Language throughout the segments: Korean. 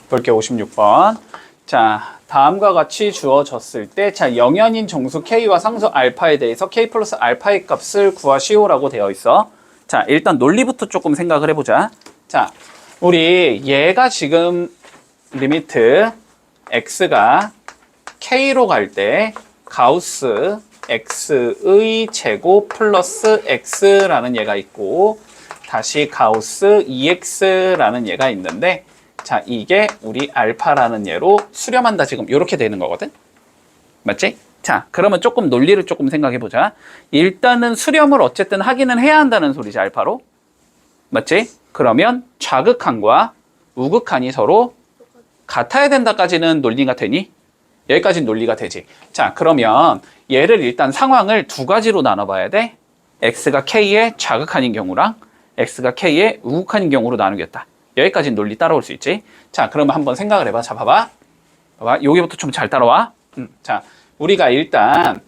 볼게요. 56번. 자, 다음과 같이 주어졌을 때, 자, 영현인 정수 K와 상수 알파에 대해서 K 플러스 알파의 값을 구하시오라고 되어 있어. 자, 일단 논리부터 조금 생각을 해보자. 자, 우리 얘가 지금 리미트 x가 K로 갈 때 가우스 x의 제곱 플러스 x라는 얘가 있고, 다시 가우스 2x라는 얘가 있는데, 자, 이게 우리 알파라는 얘로 수렴한다. 지금 이렇게 되는 거거든. 맞지? 자, 그러면 조금 논리를 조금 생각해 보자. 일단은 수렴을 어쨌든 하기는 해야 한다는 소리지, 알파로. 맞지? 그러면 좌극한과 우극한이 서로 같아야 된다까지는 논리가 되니? 여기까지는 논리가 되지. 자, 그러면 얘를 일단 상황을 두 가지로 나눠봐야 돼. x가 k의 좌극한인 경우랑 x가 k의 우극한인 경우로 나누겠다. 여기까지는 논리 따라올 수 있지. 자, 그러면 한번 생각을 해봐. 자, 봐봐. 여기부터 좀 잘 따라와. 자, 우리가 일단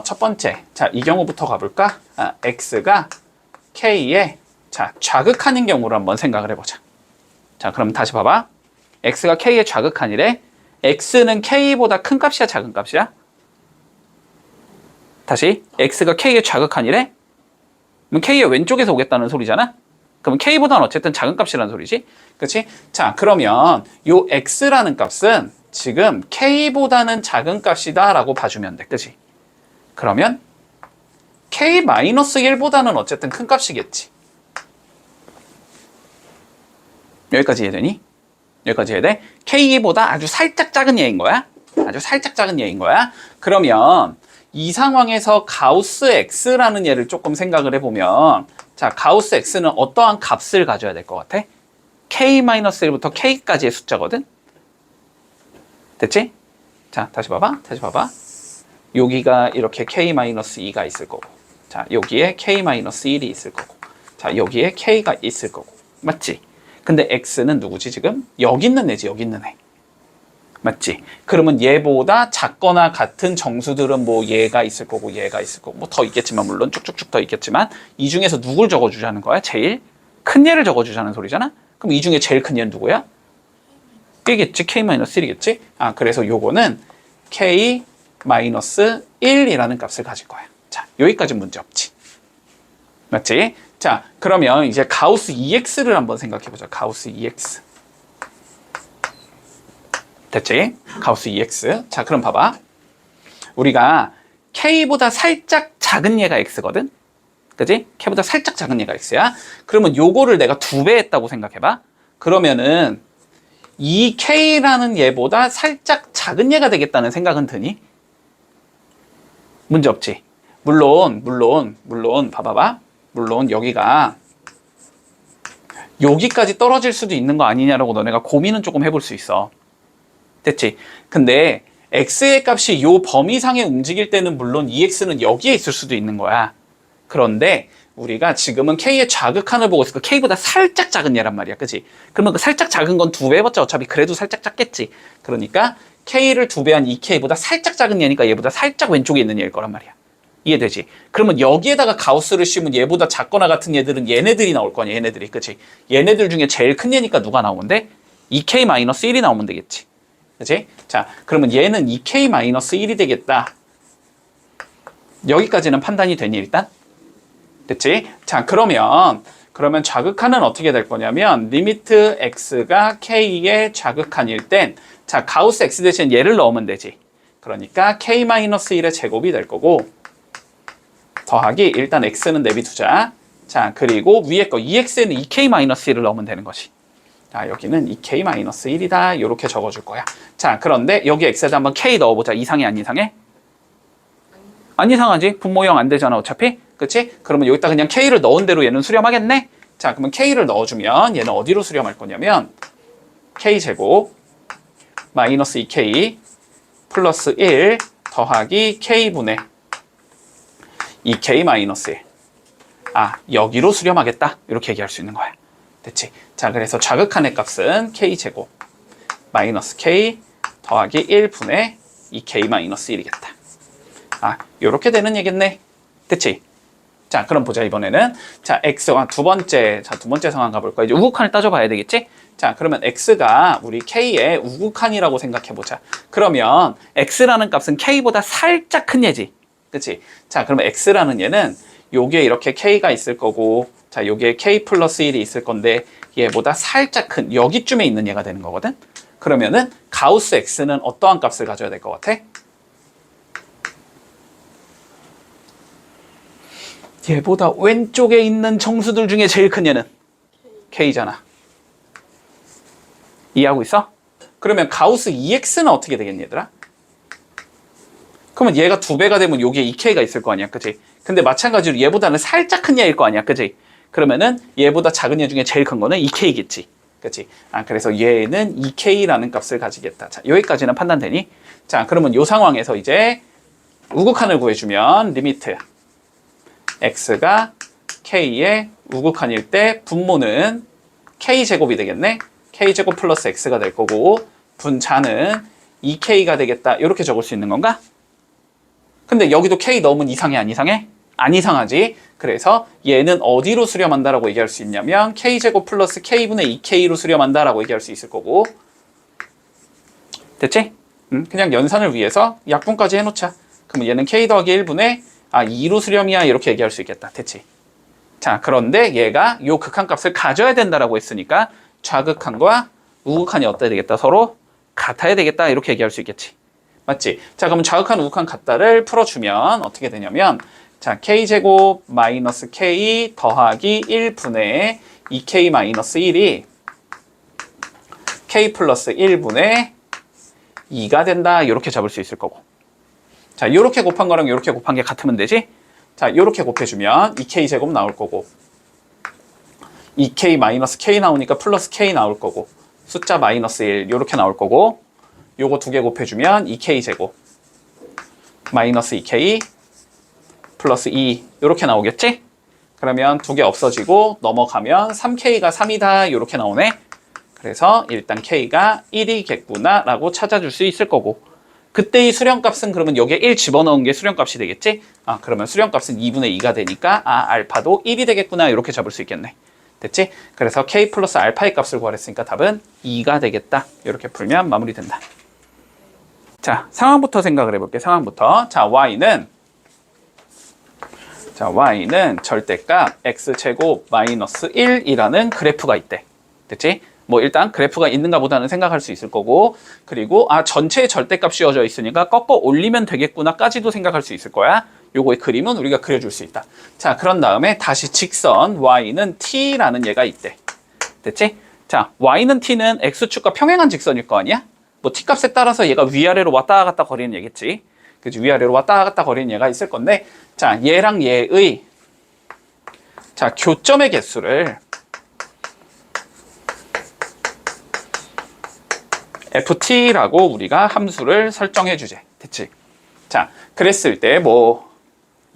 첫 번째, 자, 이 경우부터 가볼까? x가 k의 자, 좌극한인 경우로 한번 생각을 해보자. 자, 그럼 다시 봐봐. x가 k의 좌극한이래. x는 k보다 큰 값이야, 작은 값이야? 다시, x가 k의 좌극한이래. 그럼 k의 왼쪽에서 오겠다는 소리잖아. 그럼 k보다는 어쨌든 작은 값이라는 소리지. 그렇지? 자, 그러면 요 x라는 값은 지금 k보다는 작은 값이다 라고 봐주면 돼. 그치? 그러면 k-1보다는 어쨌든 큰 값이겠지. 여기까지 이해되니? 여기까지 이해돼? k보다 아주 살짝 작은 얘인 거야. 아주 살짝 작은 얘인 거야. 그러면 이 상황에서 가우스 x라는 얘를 조금 생각을 해보면, 자, 가우스 x는 어떠한 값을 가져야 될 것 같아? k-1부터 k까지의 숫자거든? 됐지? 자, 다시 봐봐. 다시 봐봐. 여기가 이렇게 k-2가 있을 거고, 자, 여기에 k-1이 있을 거고, 자, 여기에 k가 있을 거고. 맞지? 근데 x는 누구지 지금? 여기 있는 애지, 여기 있는 애. 맞지? 그러면 얘보다 작거나 같은 정수들은 뭐 얘가 있을 거고 얘가 있을 거고 뭐 더 있겠지만, 물론 쭉쭉쭉 더 있겠지만, 이 중에서 누굴 적어주자는 거야? 제일 큰 얘를 적어주자는 소리잖아? 그럼 이 중에 제일 큰 얘는 누구야? 얘겠지? k-1이겠지? 그래서 요거는 k-1이라는 값을 가질 거야. 자, 여기까지 문제 없지. 맞지? 자, 그러면 이제 가우스 EX를 한번 생각해보자. 가우스 EX. 됐지? 가우스 EX. 자, 그럼 봐봐. 우리가 K보다 살짝 작은 얘가 X거든? 그지? K보다 살짝 작은 얘가 X야. 그러면 요거를 내가 2배 했다고 생각해봐. 그러면은 이 K라는 얘보다 살짝 작은 얘가 되겠다는 생각은 드니? 문제 없지? 물론, 봐봐봐. 물론 여기가 여기까지 떨어질 수도 있는 거 아니냐라고 너네가 고민은 조금 해볼 수 있어. 됐지? 근데 x의 값이 요 범위상에 움직일 때는 물론 EX는 여기에 있을 수도 있는 거야. 그런데 우리가 지금은 k의 좌극한을 보고 있으니까 k보다 살짝 작은 얘란 말이야. 그치? 그러면 그 살짝 작은 건 2배 해봤자 어차피 그래도 살짝 작겠지. 그러니까 k를 2배한 이 k보다 살짝 작은 얘니까 얘보다 살짝 왼쪽에 있는 얘일 거란 말이야. 이해되지? 그러면 여기에다가 가우스를 씌우면 얘보다 작거나 같은 얘들은 얘네들이 나올 거냐, 얘네들이. 그치? 얘네들 중에 제일 큰 얘니까 누가 나오는데? 2k-1이 나오면 되겠지. 그치? 자, 그러면 얘는 2k-1이 되겠다. 여기까지는 판단이 되니, 일단? 됐지? 자, 그러면 좌극한은 어떻게 될 거냐면, 리미트 x가 k의 좌극한일 땐, 자, 가우스 x 대신 얘를 넣으면 되지. 그러니까 k-1의 제곱이 될 거고, 더하기, 일단 x는 내비두자. 자, 그리고 위에 거 2x에는 2k-1을 넣으면 되는 것이. 자, 여기는 2k-1이다. 이렇게 적어줄 거야. 자, 그런데 여기 x에다 한번 k 넣어보자. 이상해, 안 이상해? 안 이상하지? 분모형 안 되잖아, 어차피. 그치? 그러면 여기다 그냥 k를 넣은 대로 얘는 수렴하겠네? 자, 그러면 k를 넣어주면 얘는 어디로 수렴할 거냐면, k제곱 마이너스 2k 플러스 1 더하기 k분의 2k-1. 여기로 수렴하겠다. 이렇게 얘기할 수 있는 거야. 됐지? 자, 그래서 좌극한의 값은 k제곱 마이너스 k 더하기 1분의 2k-1이겠다. 요렇게 되는 얘겠네. 됐지? 자, 그럼 보자, 이번에는. 자, x와 두 번째 상황 가볼까? 이제 우극한을 따져봐야 되겠지? 자, 그러면 x가 우리 k의 우극한이라고 생각해보자. 그러면 x라는 값은 k보다 살짝 큰 얘지. 그치? 자, 그러면 x라는 얘는 요게 이렇게 k가 있을 거고, 자, 요게 k 플러스 1이 있을 건데, 얘보다 살짝 큰, 여기쯤에 있는 얘가 되는 거거든? 그러면은, 가우스 x는 어떠한 값을 가져야 될 것 같아? 얘보다 왼쪽에 있는 정수들 중에 제일 큰 얘는 k잖아. 이해하고 있어? 그러면 가우스 2x는 어떻게 되겠니, 얘들아? 그러면 얘가 2배가 되면 여기에 2k가 있을 거 아니야, 그치? 근데 마찬가지로 얘보다는 살짝 큰 얘일 거 아니야, 그치? 그러면은 얘보다 작은 얘 중에 제일 큰 거는 2k겠지, 그치? 아, 그래서 얘는 2k라는 값을 가지겠다. 자, 여기까지는 판단되니? 자, 그러면 이 상황에서 이제 우극한을 구해주면 리미트 x가 k의 우극한일 때 분모는 k제곱이 되겠네? k제곱 플러스 x가 될 거고 분자는 2k가 되겠다. 이렇게 적을 수 있는 건가? 근데 여기도 k 넣으면 이상해, 안 이상해? 안 이상하지. 그래서 얘는 어디로 수렴한다라고 얘기할 수 있냐면 k제곱 플러스 k분의 2k로 수렴한다라고 얘기할 수 있을 거고. 됐지? 그냥 연산을 위해서 약분까지 해놓자. 그러면 얘는 k 더하기 1분의 2로 수렴이야, 이렇게 얘기할 수 있겠다. 됐지? 자, 그런데 얘가 요 극한값을 가져야 된다라고 했으니까 좌극한과 우극한이 어때야 되겠다? 서로 같아야 되겠다, 이렇게 얘기할 수 있겠지. 맞지? 자, 그럼 좌극한, 우극한 같다를 풀어주면 어떻게 되냐면, 자, k제곱 마이너스 k 더하기 1분의 2k 마이너스 1이 k 플러스 1분의 2가 된다, 이렇게 잡을 수 있을 거고. 자, 이렇게 곱한 거랑 이렇게 곱한 게 같으면 되지? 자, 이렇게 곱해주면 2k제곱 나올 거고 2k 마이너스 k 나오니까 플러스 k 나올 거고 숫자 마이너스 1 이렇게 나올 거고 요거 두 개 곱해주면 2k제곱 마이너스 2k 플러스 2 이렇게 나오겠지? 그러면 두 개 없어지고 넘어가면 3k가 3이다 이렇게 나오네. 그래서 일단 k가 1이겠구나 라고 찾아줄 수 있을 거고 그때 이 수렴값은 그러면 여기에 1 집어넣은 게 수렴값이 되겠지? 그러면 수렴값은 2분의 2가 되니까 알파도 1이 되겠구나 이렇게 잡을 수 있겠네. 됐지? 그래서 k 플러스 알파의 값을 구하랬으니까 답은 2가 되겠다. 이렇게 풀면 마무리된다. 자, 상황부터 생각을 해볼게. 상황부터. 자, y는 절대값 x제곱 마이너스 1이라는 그래프가 있대. 됐지? 뭐 일단 그래프가 있는가 보다는 생각할 수 있을 거고 그리고 전체의 절대값 씌워져 있으니까 꺾어 올리면 되겠구나 까지도 생각할 수 있을 거야. 요거의 그림은 우리가 그려줄 수 있다. 자, 그런 다음에 다시 직선 y는 t라는 얘가 있대. 됐지? 자, y는 t는 x축과 평행한 직선일 거 아니야? 뭐 t값에 따라서 얘가 위아래로 왔다 갔다 거리는 얘겠지. 그치? 위아래로 왔다 갔다 거리는 얘가 있을 건데 자, 얘랑 얘의 자, 교점의 개수를 ft라고 우리가 함수를 설정해 주제. 됐지? 자, 그랬을 때 뭐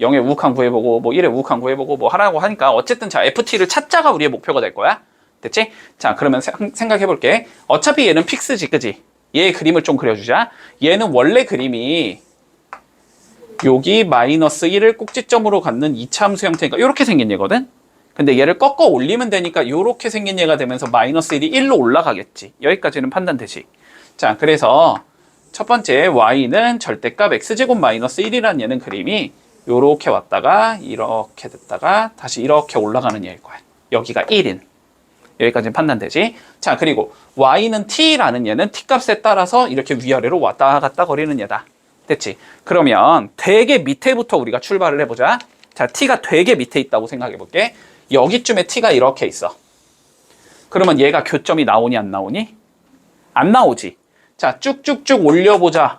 0의 우극한 구해보고 뭐 1의 우극한 구해보고 뭐 하라고 하니까 어쨌든 자, ft를 찾자가 우리의 목표가 될 거야. 됐지? 자, 그러면 생각해 볼게. 어차피 얘는 픽스지, 그지? 얘의 그림을 좀 그려주자. 얘는 원래 그림이 여기 마이너스 1을 꼭지점으로 갖는 2차 함수 형태니까 이렇게 생긴 얘거든? 근데 얘를 꺾어 올리면 되니까 이렇게 생긴 얘가 되면서 마이너스 1이 1로 올라가겠지. 여기까지는 판단되지. 자, 그래서 첫 번째 y는 절대값 x제곱 마이너스 1이라는 얘는 그림이 요렇게 왔다가 이렇게 됐다가 다시 이렇게 올라가는 얘일 거야. 여기가 1인. 여기까지는 판단되지. 자, 그리고 y는 t라는 얘는 t값에 따라서 이렇게 위아래로 왔다 갔다 거리는 얘다. 됐지? 그러면 되게 밑에부터 우리가 출발을 해보자. 자, t가 되게 밑에 있다고 생각해 볼게. 여기쯤에 t가 이렇게 있어. 그러면 얘가 교점이 나오니 안 나오니? 안 나오지. 자, 쭉쭉쭉 올려보자.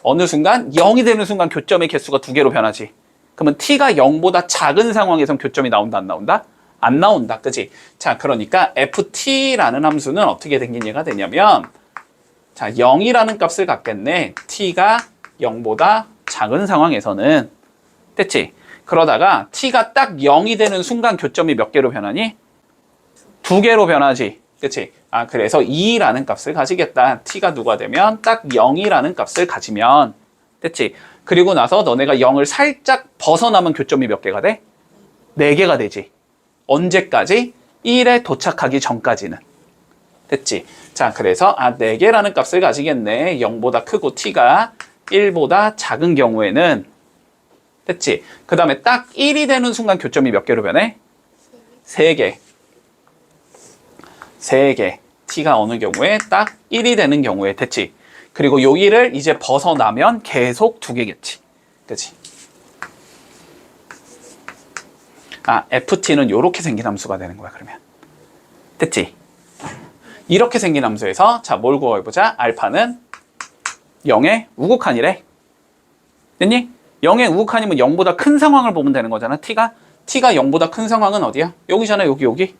어느 순간 0이 되는 순간 교점의 개수가 2개로 변하지. 그러면 t가 0보다 작은 상황에선 교점이 나온다 안 나온다? 안 나온다. 그치? 자, 그러니까 ft라는 함수는 어떻게 생긴 얘가 되냐면 자, 0이라는 값을 갖겠네. t가 0보다 작은 상황에서는. 됐지? 그러다가 t가 딱 0이 되는 순간 교점이 몇 개로 변하니? 2개로 변하지. 그치? 그래서 2라는 값을 가지겠다. t가 누가 되면 딱 0이라는 값을 가지면. 됐지? 그리고 나서 너네가 0을 살짝 벗어나면 교점이 몇 개가 돼? 4개가 되지. 언제까지? 1에 도착하기 전까지는. 됐지? 자, 그래서 4개라는 값을 가지겠네. 0보다 크고 t가 1보다 작은 경우에는 됐지? 그 다음에 딱 1이 되는 순간 교점이 몇 개로 변해? 3개. 3개. t가 어느 경우에 딱 1이 되는 경우에 됐지? 그리고 여기를 이제 벗어나면 계속 2개겠지. 그치? ft는 이렇게 생긴 함수가 되는 거야, 그러면. 됐지? 이렇게 생긴 함수에서 자, 뭘 구해보자. 알파는 0의 우극한이래. 됐니? 0의 우극한이면 0보다 큰 상황을 보면 되는 거잖아. t가 0보다 큰 상황은 어디야? 여기잖아. 여기.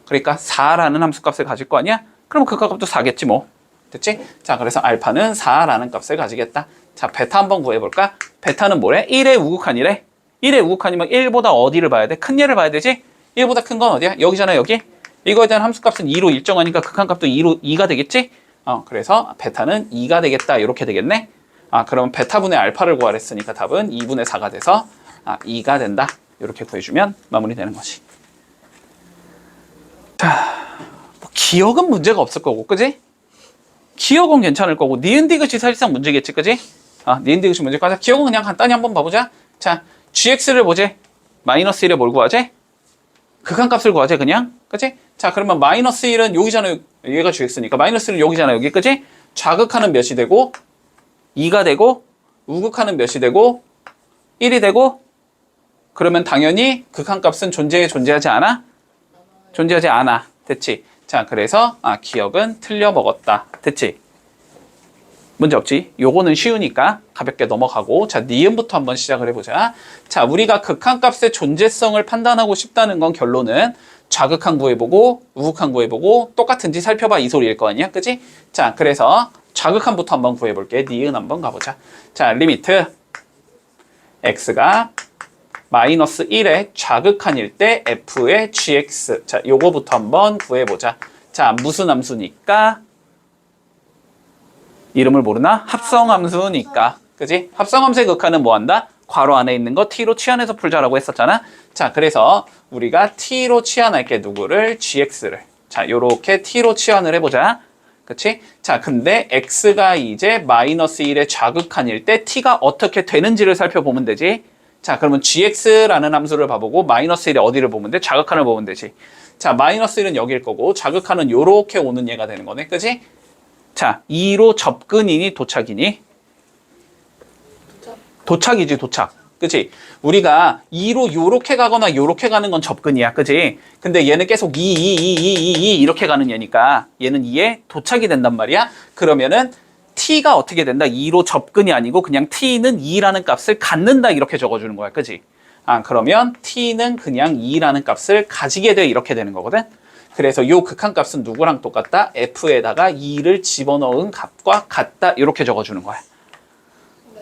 그러니까 4라는 함수값을 가질 거 아니야? 그럼 그 값도 4겠지 뭐. 됐지? 자, 그래서 알파는 4라는 값을 가지겠다. 자, 베타 한번 구해볼까? 베타는 뭐래? 1의 우극한이래. 1의 우극한이면 1보다 어디를 봐야 돼? 큰 얘를 봐야 되지? 1보다 큰 건 어디야? 여기잖아, 여기. 이거에 대한 함수값은 2로 일정하니까 극한값도 2가 되겠지? 그래서 베타는 2가 되겠다. 이렇게 되겠네? 그러면 베타분의 알파를 구하랬으니까 답은 2분의 4가 돼서 2가 된다. 이렇게 구해주면 마무리되는 거지. 자, 뭐 기억은 문제가 없을 거고, 그지? 기억은 괜찮을 거고, 니은 디귿이 사실상 문제겠지, 그지? 니은 디귿이 문제일 거야. 기억은 그냥 간단히 한번 봐보자. 자, gx를 보지? 마이너스 1에 뭘 구하지? 극한값을 구하지, 그냥? 그지? 자, 그러면 마이너스 1은 여기잖아. 얘가 gx니까. 마이너스 1은 여기잖아, 여기. 그지? 좌극하는 몇이 되고, 2가 되고, 우극하는 몇이 되고, 1이 되고, 그러면 당연히 극한값은 존재하지 않아? 존재하지 않아. 됐지? 자, 그래서 기억은 틀려 먹었다. 됐지? 문제 없지? 요거는 쉬우니까 가볍게 넘어가고, 자, 니은부터 한번 시작을 해보자. 자, 우리가 극한값의 존재성을 판단하고 싶다는 건 결론은 좌극한 구해보고 우극한 구해보고 똑같은지 살펴봐 이 소리일 거 아니야? 그치? 자, 그래서 좌극한부터 한번 구해볼게. 니은 한번 가보자. 자, 리미트 x가 마이너스 1의 좌극한일 때 f의 gx. 자, 요거부터 한번 구해보자. 자, 무슨 함수니까? 이름을 모르나? 합성함수니까. 그지? 합성함수의 극한은 뭐 한다? 괄호 안에 있는 거 t로 치환해서 풀자라고 했었잖아. 자, 그래서 우리가 t로 치환할게. 누구를? gx를. 자, 요렇게 t로 치환을 해보자. 그치? 자, 근데 x가 이제 마이너스 1의 좌극한일 때 t가 어떻게 되는지를 살펴보면 되지. 자, 그러면 gx라는 함수를 봐보고 마이너스 1의 어디를 보면 돼? 좌극한을 보면 되지. 자, 마이너스 1은 여기일 거고 좌극한은 요렇게 오는 얘가 되는 거네. 그치? 자, 2로 접근이니 도착이니? 도착이지, 도착. 그치? 우리가 2로 요렇게 가거나 요렇게 가는 건 접근이야. 그치? 근데 얘는 계속 2 이렇게 가는 얘니까 얘는 2에 도착이 된단 말이야. 그러면은 t가 어떻게 된다? 2로 접근이 아니고 그냥 t는 2라는 값을 갖는다 이렇게 적어주는 거야. 그치? 그러면 t는 그냥 2라는 값을 가지게 돼 이렇게 되는 거거든. 그래서 요 극한값은 누구랑 똑같다? f에다가 2를 집어넣은 값과 같다 이렇게 적어주는 거야.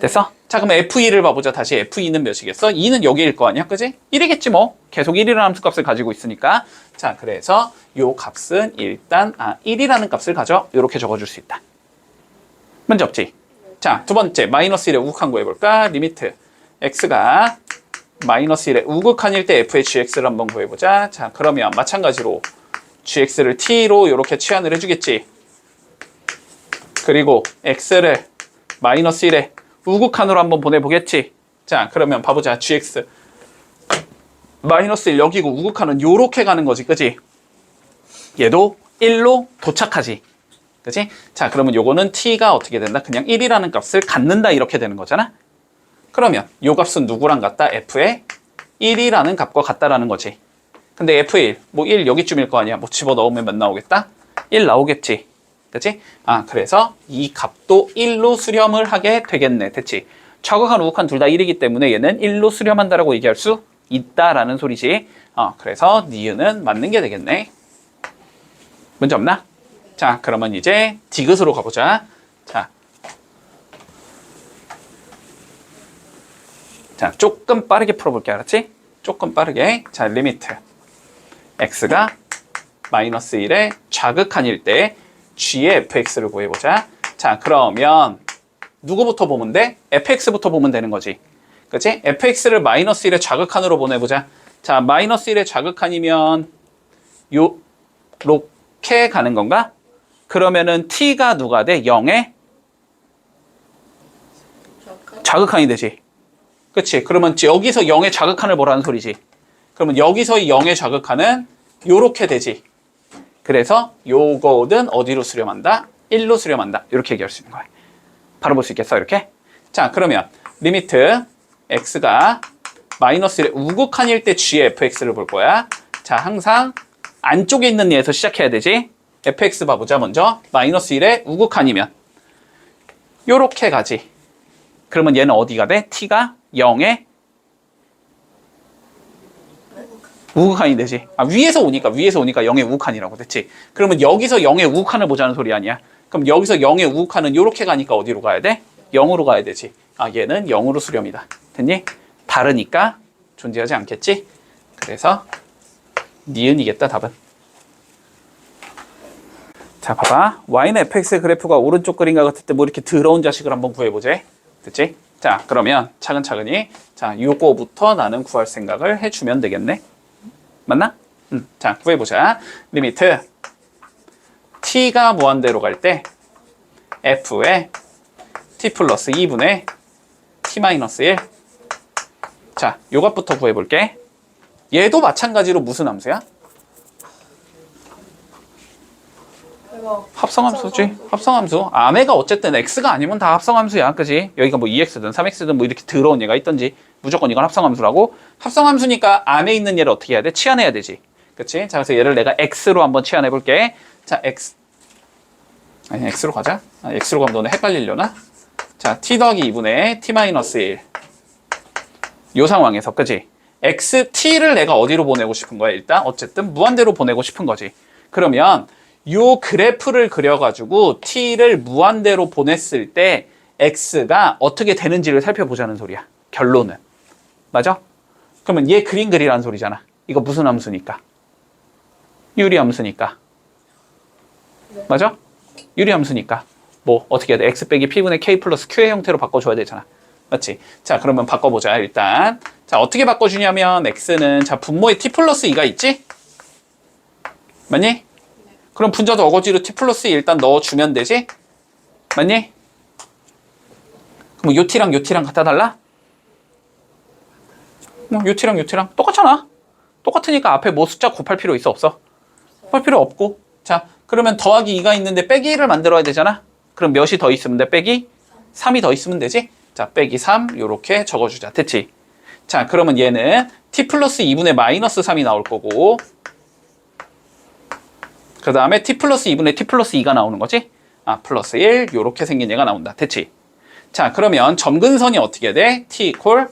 됐어? 자, 그럼 f2를 봐보자. 다시 f2는 몇이겠어? 2는 여기일 거 아니야? 그지? 1이겠지 뭐. 계속 1이라는 함수값을 가지고 있으니까. 자, 그래서 요 값은 일단 1이라는 값을 가져. 이렇게 적어줄 수 있다. 문제 없지? 자, 두 번째 마이너스 1의 우극한 구해볼까? 리미트 x가 마이너스 1의 우극한일 때 f의 gx를 한번 구해보자. 자, 그러면 마찬가지로 gx를 t로 이렇게 치환을 해주겠지. 그리고 x를 마이너스 1의 우극한으로 한번 보내보겠지. 자, 그러면 봐보자. gx 마이너스 1 여기고 우극한은 요렇게 가는 거지. 그지? 얘도 1로 도착하지. 그지? 자, 그러면 요거는 t가 어떻게 된다? 그냥 1이라는 값을 갖는다 이렇게 되는 거잖아. 그러면 요 값은 누구랑 같다? f의 1이라는 값과 같다라는 거지. 근데 f1, 뭐 1 여기쯤일 거 아니야. 뭐 집어넣으면 몇 나오겠다? 1 나오겠지. 그치? 그래서 이 값도 1로 수렴을 하게 되겠네. 됐지? 좌극한, 우극한 둘 다 1이기 때문에 얘는 1로 수렴한다라고 얘기할 수 있다라는 소리지. 그래서 니은은 맞는 게 되겠네. 문제 없나? 자, 그러면 이제 디귿으로 가보자. 자, 조금 빠르게 풀어볼게. 알았지? 조금 빠르게. 자, 리미트 x가 마이너스 1의 좌극한일 때 g의 fx를 구해보자. 자, 그러면 누구부터 보면 돼? fx부터 보면 되는 거지. 그치? fx를 마이너스 1의 좌극한으로 보내보자. 자, 마이너스 1의 좌극한이면 요렇게 가는 건가? 그러면은 t가 누가 돼? 0의 자극한이 되지. 그치? 그러면 여기서 0의 자극한을 보라는 소리지. 그러면 여기서의 0의 자극한은 요렇게 되지. 그래서 요거는 어디로 수렴한다? 1로 수렴한다. 이렇게 얘기할 수 있는 거야. 바로 볼 수 있겠어? 이렇게? 자, 그러면 리미트 x가 마이너스 1의 우극한일 때 g의 fx를 볼 거야. 자, 항상 안쪽에 있는 얘에서 시작해야 되지. fx 봐보자 먼저. 마이너스 1의 우극한이면 요렇게 가지. 그러면 얘는 어디가 돼? t가 0의 우극한이 되지. 위에서 오니까 0의 우극한이라고 됐지. 그러면 여기서 0의 우극한을 보자는 소리 아니야. 그럼 여기서 0의 우극한은 요렇게 가니까 어디로 가야 돼? 0으로 가야 되지. 얘는 0으로 수렴이다. 됐니? 다르니까 존재하지 않겠지? 그래서 니은이겠다, 답은. 자, 봐봐. y는 fx의 그래프가 오른쪽 그림과 같을 때 뭐 이렇게 더러운 자식을 한번 구해보자. 됐지? 자, 그러면 차근차근히 자, 요거부터 나는 구할 생각을 해주면 되겠네. 맞나? 자, 구해보자. 리미트 t가 무한대로 갈 때 f에 t 플러스 2분의 t 마이너스 1. 자, 요것부터 구해볼게. 얘도 마찬가지로 무슨 함수야? 합성함수지. 합성함수. 아메가 어쨌든 x가 아니면 다 합성함수야. 그지? 여기가 뭐 2x든 3x든 뭐 이렇게 더러운 얘가 있든지 무조건 이건 합성함수라고. 합성함수니까 안에 있는 얘를 어떻게 해야 돼? 치환해야 되지. 그치? 자, 그래서 얘를 내가 x로 한번 치환해 볼게. 자, x. 아니, x로 가자. x로 가면 너네 헷갈리려나? 자, t 더하기 2분의 t 마이너스 1. 요 상황에서, 그치? t를 내가 어디로 보내고 싶은 거야? 일단 어쨌든 무한대로 보내고 싶은 거지. 그러면 요 그래프를 그려가지고 t를 무한대로 보냈을 때 x가 어떻게 되는지를 살펴보자는 소리야. 결론은. 맞아? 그러면 얘 그림 그리라는 소리잖아. 이거 무슨 함수니까? 유리함수니까. 맞아? 유리함수니까. 뭐 어떻게 해야 돼? x 빼기 p분의 k 플러스 q의 형태로 바꿔줘야 되잖아. 맞지? 자, 그러면 바꿔보자. 일단 자, 어떻게 바꿔주냐면 x는 자, 분모에 t 플러스 2가 있지? 맞니? 그럼 분자도 어거지로 t 플러스 2 일단 넣어주면 되지? 맞니? 그럼 요 t랑 요 t랑 갖다 달라? 요 t랑 요 t랑 똑같잖아. 똑같으니까 앞에 뭐 숫자 곱할 필요 있어 없어? 곱할 필요 없고. 자, 그러면 더하기 2가 있는데 빼기 1을 만들어야 되잖아. 그럼 몇이 더 있으면 돼? 빼기 3이 더 있으면 되지? 자, 빼기 3 요렇게 적어주자. 됐지? 자, 그러면 얘는 t 플러스 2분의 마이너스 3이 나올 거고, 그 다음에 t 플러스 2분의 t 플러스 2가 나오는 거지? 플러스 1 요렇게 생긴 얘가 나온다. 됐지? 자, 그러면 점근선이 어떻게 돼? t 이퀄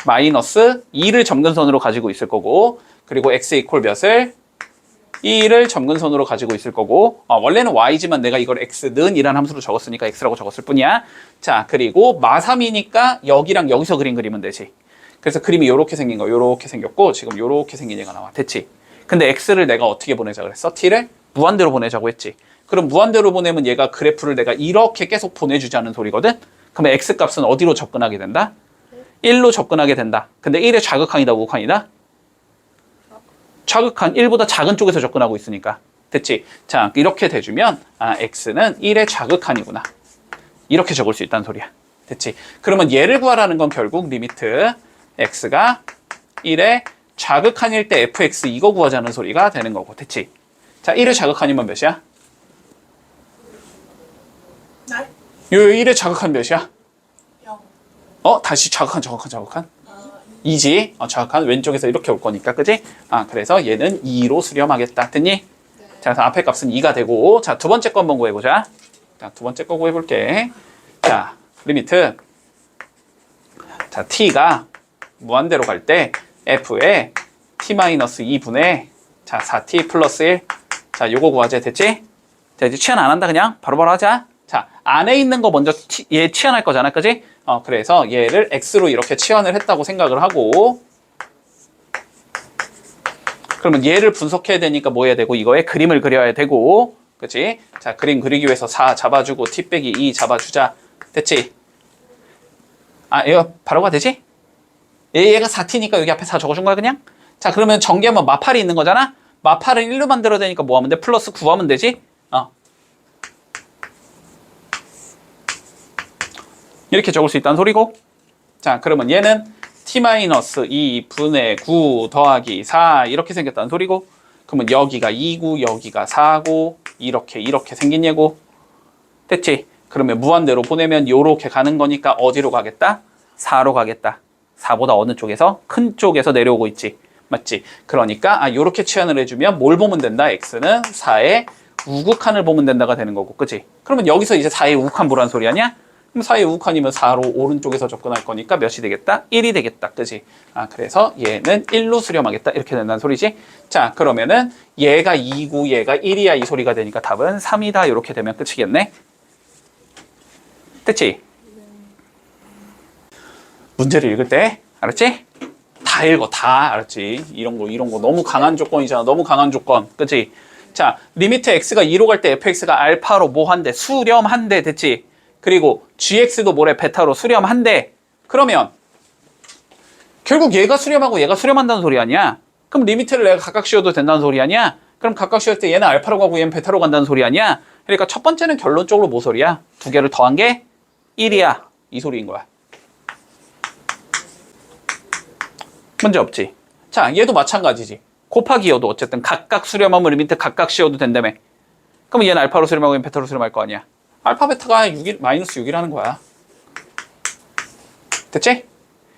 마이너스 2를 점근선으로 가지고 있을 거고, 그리고 x 이퀄 몇을? 2를 점근선으로 가지고 있을 거고, 원래는 y지만 내가 이걸 x는 이라는 함수로 적었으니까 x라고 적었을 뿐이야. 자, 그리고 마3이니까 여기랑 여기서 그림 그리면 되지. 그래서 그림이 요렇게 생긴 거, 요렇게 생겼고, 지금 요렇게 생긴 얘가 나와. 됐지? 근데 x를 내가 어떻게 보내자 그랬어? t를 무한대로 보내자고 했지. 그럼 무한대로 보내면 얘가 그래프를 내가 이렇게 계속 보내주자는 소리거든? 그러면 x 값은 어디로 접근하게 된다? 1로 접근하게 된다. 근데 1의 자극한이다, 우극한이다? 자극한 1보다 작은 쪽에서 접근하고 있으니까. 됐지? 자, 이렇게 돼주면 x는 1의 자극한이구나. 이렇게 적을 수 있다는 소리야. 됐지? 그러면 얘를 구하라는 건 결국 리미트 x가 1의 자극한일 때 fx 이거 구하자는 소리가 되는 거고. 됐지? 자, 1의 자극한이면 몇이야? 요 1의 자극한 몇이야? 0. 다시 자극한. 2지? 자극한 왼쪽에서 이렇게 올 거니까, 그지? 그래서 얘는 2로 수렴하겠다. 됐니? 네. 자, 그래서 앞에 값은 2가 되고, 자, 두 번째 거 한번 구해보자. 자, 두 번째 거 구해볼게. 자, 리미트. 자, t가 무한대로 갈 때 f에 t-2분의 자, 4t 플러스 1. 자, 요거 구하자. 됐지? 자, 이제 치환 안 한다, 그냥. 바로바로 하자. 자, 안에 있는 거 먼저 얘 치환할 거잖아, 그지? 그래서 얘를 x로 이렇게 치환을 했다고 생각을 하고, 그러면 얘를 분석해야 되니까 뭐 해야 되고, 이거에 그림을 그려야 되고, 그치? 자, 그림 그리기 위해서 4 잡아주고 t 빼기 2 잡아주자. 됐지? 이거 바로가 되지? 얘가 4t니까 여기 앞에 4 적어준 거야, 그냥? 자, 그러면 전개하면 마팔이 있는 거잖아? 마파를 1로 만들어야 되니까 뭐 하면 돼? 플러스 9 하면 되지? 이렇게 적을 수 있다는 소리고. 자, 그러면 얘는 t-2 분의 9 더하기 4 이렇게 생겼다는 소리고. 그러면 여기가 2고 여기가 4고 이렇게 생긴 얘고. 됐지? 그러면 무한대로 보내면 요렇게 가는 거니까 어디로 가겠다? 4로 가겠다. 4보다 어느 쪽에서? 큰 쪽에서 내려오고 있지. 맞지? 그러니까 요렇게 치환을 해주면 뭘 보면 된다? x는 4의 우극한을 보면 된다가 되는 거고. 그치? 그러면 여기서 이제 4의 우극한 보라는 소리 아니야? 그럼 4의 우극한이면 4로 오른쪽에서 접근할 거니까 몇이 되겠다? 1이 되겠다. 그치? 그래서 얘는 1로 수렴하겠다. 이렇게 된다는 소리지? 자, 그러면은 얘가 2고 얘가 1이야 이 소리가 되니까 답은 3이다. 이렇게 되면 끝이겠네? 됐지? 문제를 읽을 때 알았지? 다 읽어. 다 알았지? 이런 거 너무 강한 조건이잖아. 너무 강한 조건. 그치? 자, 리미트 x가 2로 갈 때 fx가 알파로 뭐 한대? 수렴한대. 됐지? 그리고 gx도 뭐래? 베타로 수렴한대. 그러면 결국 얘가 수렴하고 얘가 수렴한다는 소리 아니야? 그럼 리미트를 내가 각각 씌워도 된다는 소리 아니야? 그럼 각각 씌울 때 얘는 알파로 가고 얘는 베타로 간다는 소리 아니야? 그러니까 첫 번째는 결론적으로 뭐 소리야? 두 개를 더한 게 1이야. 이 소리인 거야. 문제 없지? 자, 얘도 마찬가지지. 곱하기여도 어쨌든 각각 수렴하면 리미트 각각 씌워도 된다며. 그럼 얘는 알파로 수렴하고 얘는 베타로 수렴할 거 아니야? 알파 베타가 6일, 마이너스 6이라는 거야. 됐지?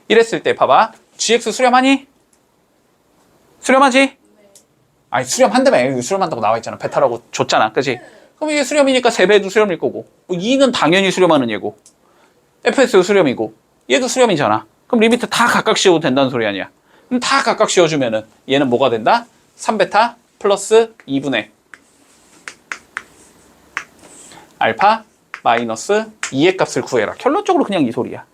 이랬을 때 봐봐. gx 수렴하니? 수렴하지? 아니 수렴한다며. 수렴한다고 나와 있잖아. 베타라고 줬잖아. 그치? 그럼 이게 수렴이니까 3배도 수렴일 거고 2는 당연히 수렴하는 얘고 fs도 수렴이고 얘도 수렴이잖아. 그럼 리미트 다 각각 씌워도 된다는 소리 아니야? 그럼 다 각각 씌워주면은 얘는 뭐가 된다? 3베타 플러스 2분의 알파 마이너스 2의 값을 구해라. 결론적으로 그냥 이 소리야.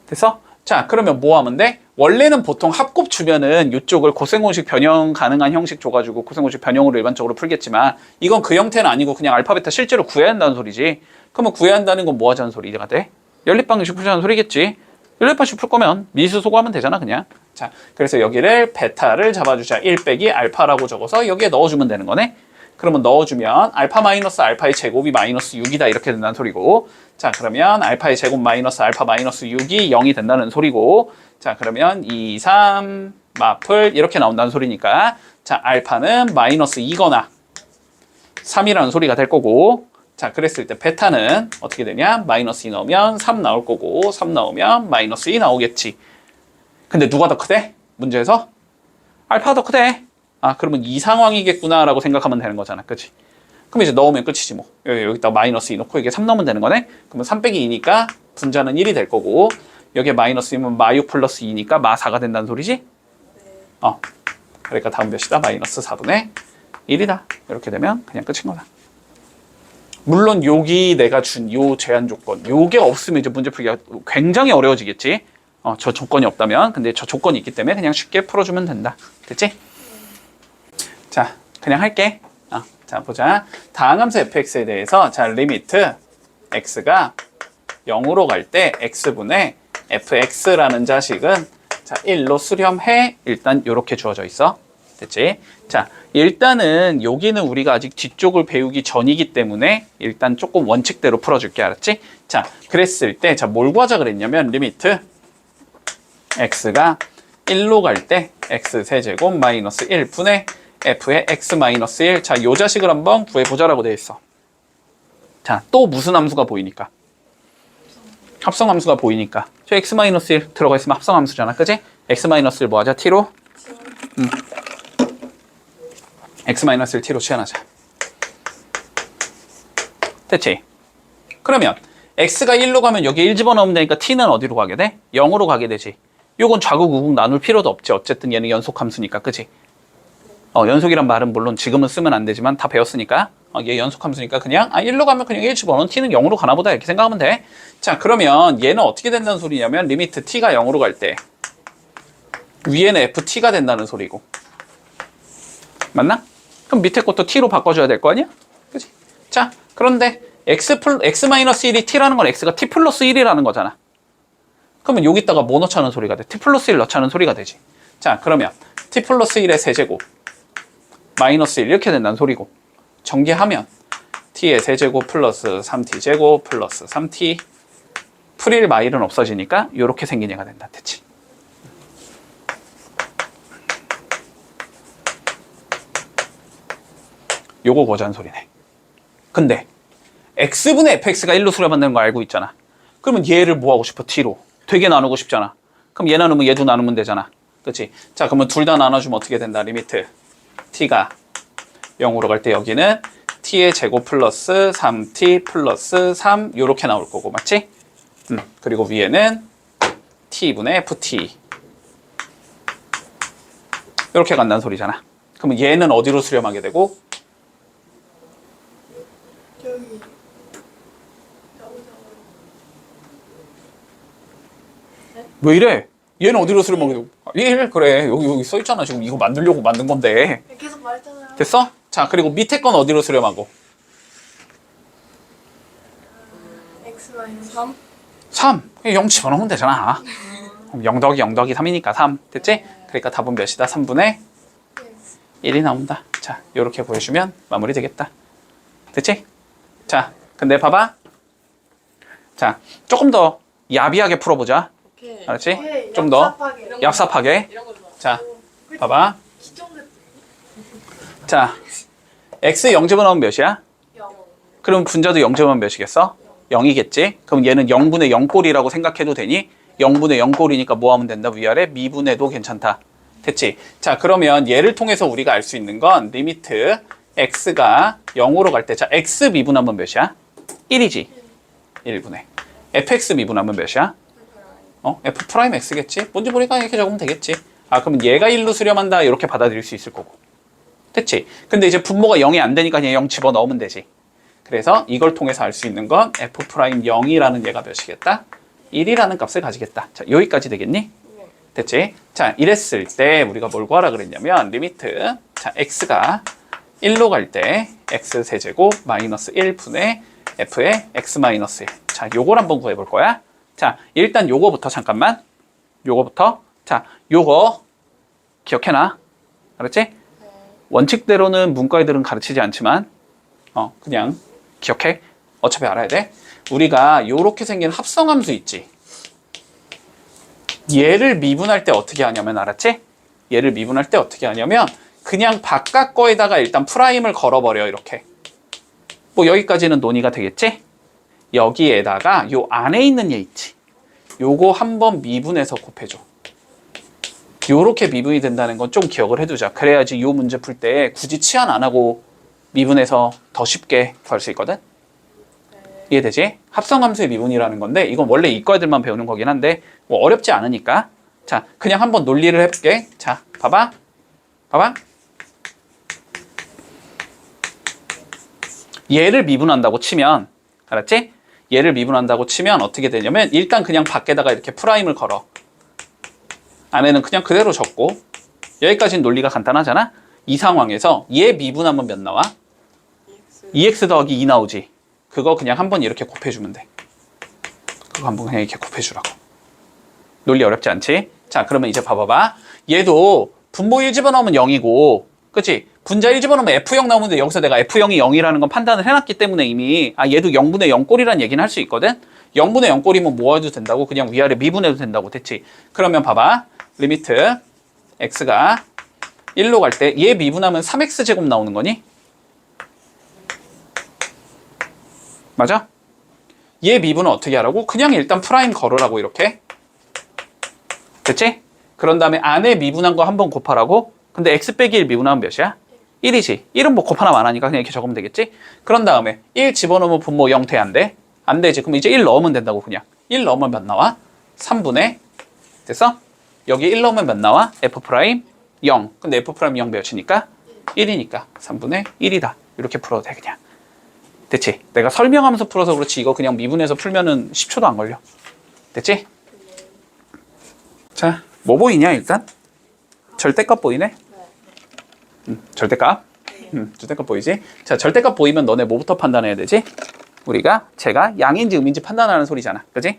됐어? 자, 그러면 뭐 하면 돼? 원래는 보통 합곱 주면은 이쪽을 고생공식 변형 가능한 형식 줘가지고 고생공식 변형으로 일반적으로 풀겠지만 이건 그 형태는 아니고 그냥 알파 베타 실제로 구해야 한다는 소리지. 그러면 구해야 한다는 건 뭐 하자는 소리가 돼? 연립방식 풀자는 소리겠지. 연립방식 풀 거면 미수 소거하면 되잖아 그냥. 자, 그래서 여기를 베타를 잡아주자. 1 빼기 알파라고 적어서 여기에 넣어주면 되는 거네. 그러면 넣어주면 알파 마이너스 알파의 제곱이 마이너스 6이다 이렇게 된다는 소리고. 자, 그러면 알파의 제곱 마이너스 알파 마이너스 6이 0이 된다는 소리고. 자, 그러면 2, 3 마플 이렇게 나온다는 소리니까 자, 알파는 마이너스 2거나 3이라는 소리가 될 거고. 자, 그랬을 때 베타는 어떻게 되냐? 마이너스 2 넣으면 3 나올 거고 3 넣으면 마이너스 2 나오겠지. 근데 누가 더 크대? 문제에서? 알파가 더 크대. 그러면 이 상황이겠구나 라고 생각하면 되는 거잖아. 그치? 그럼 이제 넣으면 끝이지 뭐. 여기다 마이너스 2 넣고 이게 3 넣으면 되는 거네? 그러면 3 빼기 2니까 분자는 1이 될 거고 여기에 마이너스 2면 마6 플러스 2니까 마4가 된다는 소리지? 그러니까 다음 몇이다? 마이너스 4분의 1이다. 이렇게 되면 그냥 끝인 거다. 물론 여기 내가 준 요 제한 조건 요게 없으면 이제 문제 풀기가 굉장히 어려워지겠지. 저 조건이 없다면. 근데 저 조건이 있기 때문에 그냥 쉽게 풀어주면 된다. 됐지? 자, 그냥 할게. 자, 보자. 다항함수 fx에 대해서 자, 리미트 x가 0으로 갈 때 x분의 fx라는 자식은 자, 1로 수렴해. 일단 이렇게 주어져 있어. 됐지? 자, 일단은 여기는 우리가 아직 뒤쪽을 배우기 전이기 때문에 일단 조금 원칙대로 풀어줄게. 알았지? 자, 그랬을 때 자, 뭘 구하자 그랬냐면 리미트 x가 1로 갈 때 x 세제곱 마이너스 1분의 f의 x 마이너스 1. 자, 요 자식을 한번 구해보자라고 되어 있어. 자, 또 무슨 함수가 보이니까? 합성함수가 보이니까. 저 x 마이너스 1 들어가 있으면 합성함수잖아. 그지? x 마이너스 1 뭐 하자? t로? x 마이너스 1 t로 치환하자. 됐지? 그러면 x가 1로 가면 여기 1 집어넣으면 되니까 t는 어디로 가게 돼? 0으로 가게 되지. 요건 좌극 우극 나눌 필요도 없지. 어쨌든 얘는 연속함수니까. 그지? 연속이란 말은 물론 지금은 쓰면 안 되지만 다 배웠으니까 얘 연속함수니까 그냥 1로 가면 그냥 1 집어넣은 t는 0으로 가나 보다 이렇게 생각하면 돼. 자, 그러면 얘는 어떻게 된다는 소리냐면 리미트 t가 0으로 갈 때 위에는 ft가 된다는 소리고. 맞나? 그럼 밑에 것도 t로 바꿔줘야 될 거 아니야? 그치? 자, 그런데 x-1이 t라는 건 x가 t 플러스 1이라는 거잖아. 그러면 여기다가 뭐 넣자는 소리가 돼? t 플러스 1 넣자는 소리가 되지. 자, 그러면 t 플러스 1의 세제곱 마이너스 1 이렇게 된다는 소리고 전개하면 t의 세제곱 플러스 3t 제곱 플러스 3t 풀1 마일은 없어지니까 이렇게 생긴 얘가 된다. 됐지? 요거 고자는 소리네. 근데 x분의 fx가 1로 수렴한다는 거 알고 있잖아. 그러면 얘를 뭐 하고 싶어? t로. 되게 나누고 싶잖아. 그럼 얘 나누면 얘도 나누면 되잖아. 그렇지? 자, 그러면 둘 다 나눠주면 어떻게 된다? 리미트 t가 0으로 갈 때 여기는 t의 제곱 플러스 3t 플러스 3 요렇게 나올 거고 맞지? 그리고 위에는 t분의 ft 이렇게 간다는 소리잖아. 그러면 얘는 어디로 수렴하게 되고? 여기. 왜 이래? 얘는 어디로 수렴하게 되고? 1 그래 여기 써 있잖아. 지금 이거 만들려고 만든 건데. 계속 말했잖아요. 됐어? 자, 그리고 밑에 건 어디로 수렴하고? x-3. 3. 0 집어넣으면 되잖아. 0 더하기 0 더하기 3이니까 3. 됐지? 그러니까 답은 몇이다? 3분의 1이 나온다. 자, 이렇게 보여주면 마무리 되겠다. 됐지? 자, 근데 봐봐. 자, 조금 더 야비하게 풀어보자. 오케이. 알았지? 오케이, 좀 더 얍삽하게. 얍삽하게. 이런 거 좋아. 자, 봐봐. 기존 자, x 0 집어넣으면 몇이야? 0. 그럼 분자도 0 집어넣으면 몇이겠어? 0이겠지? 그럼 얘는 0분의 0꼴이라고 생각해도 되니? 0분의 0꼴이니까 뭐 하면 된다? 위아래 미분해도 괜찮다. 됐지? 자, 그러면 얘를 통해서 우리가 알 수 있는 건 리미트 x가 0으로 갈 때 자, x 미분하면 몇이야? 1이지? 1분의 fx 미분하면 몇이야? f 프라임 x겠지? 뭔지 모르니까 이렇게 적으면 되겠지? 아, 그러면 얘가 1로 수렴한다 이렇게 받아들일 수 있을 거고. 됐지? 근데 이제 분모가 0이 안 되니까 그냥 0 집어넣으면 되지. 그래서 이걸 통해서 알 수 있는 건 f 프라임 0이라는 얘가 몇이겠다? 1이라는 값을 가지겠다. 자, 여기까지 되겠니? 됐지? 자, 이랬을 때 우리가 뭘 구하라 그랬냐면 리미트 자, x가 1로 갈 때 x 세제곱 마이너스 1분의 f의 x 마이너스 1. 자, 요걸 한번 구해볼 거야. 자, 일단 요거부터 잠깐만. 요거부터. 자, 요거 기억해놔. 알았지? 원칙대로는 문과 애들은 가르치지 않지만 그냥 기억해. 어차피 알아야 돼. 우리가 요렇게 생긴 합성함수 있지. 얘를 미분할 때 어떻게 하냐면 알았지? 얘를 미분할 때 어떻게 하냐면 그냥 바깥 거에다가 일단 프라임을 걸어버려 이렇게. 뭐 여기까지는 논의가 되겠지? 여기에다가 요 안에 있는 얘 있지. 요거 한번 미분해서 곱해줘. 요렇게 미분이 된다는 건 좀 기억을 해두자. 그래야지 요 문제 풀 때 굳이 치환 안 하고 미분해서 더 쉽게 구할 수 있거든? 이해되지? 합성함수의 미분이라는 건데 이건 원래 이과 애들만 배우는 거긴 한데 뭐 어렵지 않으니까 자, 그냥 한번 논리를 해볼게. 자, 봐봐. 봐봐. 얘를 미분한다고 치면 알았지? 얘를 미분한다고 치면 어떻게 되냐면 일단 그냥 밖에다가 이렇게 프라임을 걸어. 안에는 그냥 그대로 적고 여기까지는 논리가 간단하잖아? 이 상황에서 얘 미분하면 몇 나와? 2x 더하기 2 나오지. 그거 그냥 한번 이렇게 곱해주면 돼. 그거 한번 그냥 이렇게 곱해주라고. 논리 어렵지 않지? 자, 그러면 이제 봐봐봐. 얘도 분모 1 집어넣으면 0이고 그치? 분자 1 집어넣으면 F0 나오는데 여기서 내가 F0이 0이라는 건 판단을 해놨기 때문에 이미 얘도 0분의 0꼴이라는 얘기는 할 수 있거든? 0분의 0꼴이면 뭐 해도 된다고? 그냥 위아래 미분해도 된다고. 됐지? 그러면 봐봐. 리미트 x가 1로 갈 때 얘 미분하면 3x 제곱 나오는 거니? 맞아? 얘 미분은 어떻게 하라고? 그냥 일단 프라임 걸으라고 이렇게. 됐지? 그런 다음에 안에 미분한 거 한번 곱하라고? 근데 x 빼기 1 미분하면 몇이야? 1이지. 1은 뭐 곱하나 안 하니까 그냥 이렇게 적으면 되겠지? 그런 다음에 1 집어넣으면 분모 0 돼? 안 돼? 안 되지. 그럼 이제 1 넣으면 된다고 그냥. 1 넣으면 몇 나와? 3분의 됐어? 여기 1 넣으면 몇 나와? f 프라임 0. 근데 f 프라임 0 몇이니까? 1이니까 3분의 1이다. 이렇게 풀어도 돼 그냥. 됐지? 내가 설명하면서 풀어서 그렇지 이거 그냥 미분해서 풀면은 10초도 안 걸려. 됐지? 자, 뭐 보이냐 일단? 절대값 보이네? 절대값. 절대값 보이지? 자, 절대값 보이면 너네 뭐부터 판단해야 되지? 우리가 제가 양인지 음인지 판단하는 소리잖아. 그지?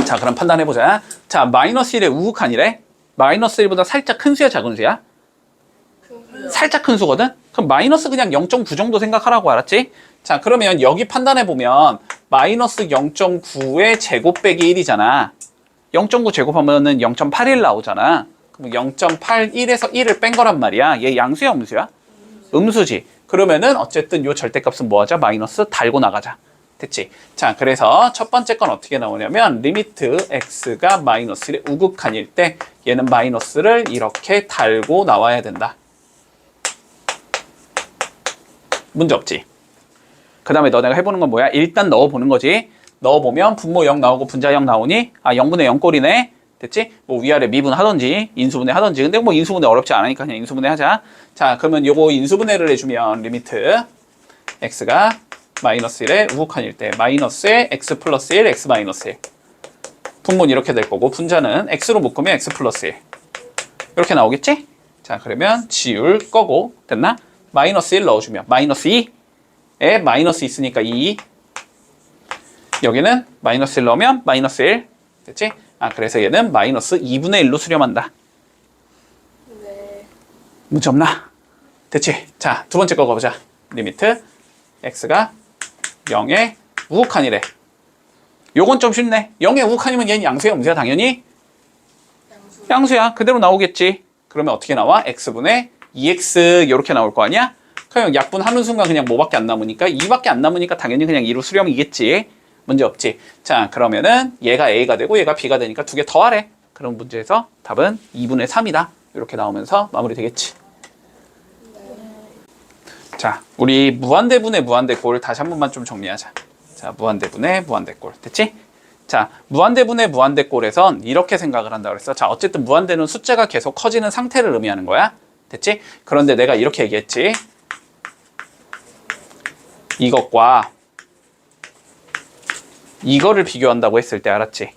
자, 그럼 판단해보자. 자, 마이너스 1의 우극한이래. 마이너스 1보다 살짝 큰 수야 작은 수야? 살짝 큰 수거든? 그럼 마이너스 그냥 0.9 정도 생각하라고, 알았지? 자, 그러면 여기 판단해보면 마이너스 0.9의 제곱 빼기 1이잖아. 0.9 제곱하면은 0.81 나오잖아. 그럼 0.81에서 1을 뺀 거란 말이야. 얘 양수야, 음수야? 음수지. 그러면은 어쨌든 요 절대값은 뭐 하자? 마이너스 달고 나가자. 됐지? 자, 그래서 첫 번째 건 어떻게 나오냐면 리미트 x가 마이너스 1의 우극한일 때 얘는 마이너스를 이렇게 달고 나와야 된다. 문제 없지? 그 다음에 너네가 해보는 건 뭐야? 일단 넣어보는 거지. 넣어보면 분모 0 나오고 분자 0 나오니 0분의 0 꼴이네. 됐지? 뭐 위아래 미분 하던지 인수분해 하던지. 근데 뭐 인수분해 어렵지 않으니까 그냥 인수분해 하자. 자, 그러면 요거 인수분해를 해주면 리미트 x가 마이너스 1의 우극한일 때 마이너스의 x 플러스 1, x 마이너스 1. 분모는 이렇게 될 거고 분자는 x로 묶으면 x 플러스 1. 이렇게 나오겠지? 자, 그러면 지울 거고 됐나? 마이너스 1 넣어주면 마이너스 2에 마이너스 있으니까 2. 여기는 마이너스 1 넣으면 마이너스 1. 됐지? 그래서 얘는 마이너스 2분의 1로 수렴한다. 네. 문제 없나? 됐지? 자, 두 번째 거 가보자. 리미트 x가 0의 우극한이래. 요건 좀 쉽네. 0의 우극한이면 얘는 양수야, 음수야? 당연히 양수야. 그대로 나오겠지. 그러면 어떻게 나와? x분의 2x 이렇게 나올 거 아니야? 그냥 약분하는 순간 그냥 뭐밖에 안 남으니까 2밖에 안 남으니까 당연히 그냥 2로 수렴이겠지. 문제 없지. 자, 그러면은 얘가 a가 되고 얘가 b가 되니까 두 개 더하래. 그럼 문제에서 답은 2분의 3이다. 이렇게 나오면서 마무리 되겠지. 자, 우리 무한대분의 무한대꼴 다시 한 번만 좀 정리하자. 자, 무한대분의 무한대꼴. 됐지? 자, 무한대분의 무한대꼴에선 이렇게 생각을 한다고 그랬어. 자, 어쨌든 무한대는 숫자가 계속 커지는 상태를 의미하는 거야. 됐지? 그런데 내가 이렇게 얘기했지. 이것과 이거를 비교한다고 했을 때 알았지?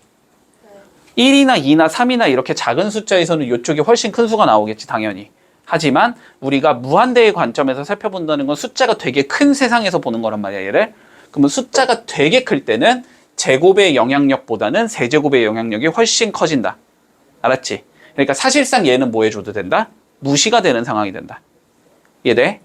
1이나 2나 3이나 이렇게 작은 숫자에서는 이쪽이 훨씬 큰 수가 나오겠지, 당연히. 하지만 우리가 무한대의 관점에서 살펴본다는 건 숫자가 되게 큰 세상에서 보는 거란 말이야, 얘를. 그러면 숫자가 되게 클 때는 제곱의 영향력보다는 세제곱의 영향력이 훨씬 커진다. 알았지? 그러니까 사실상 얘는 뭐 해줘도 된다? 무시가 되는 상황이 된다. 이해돼?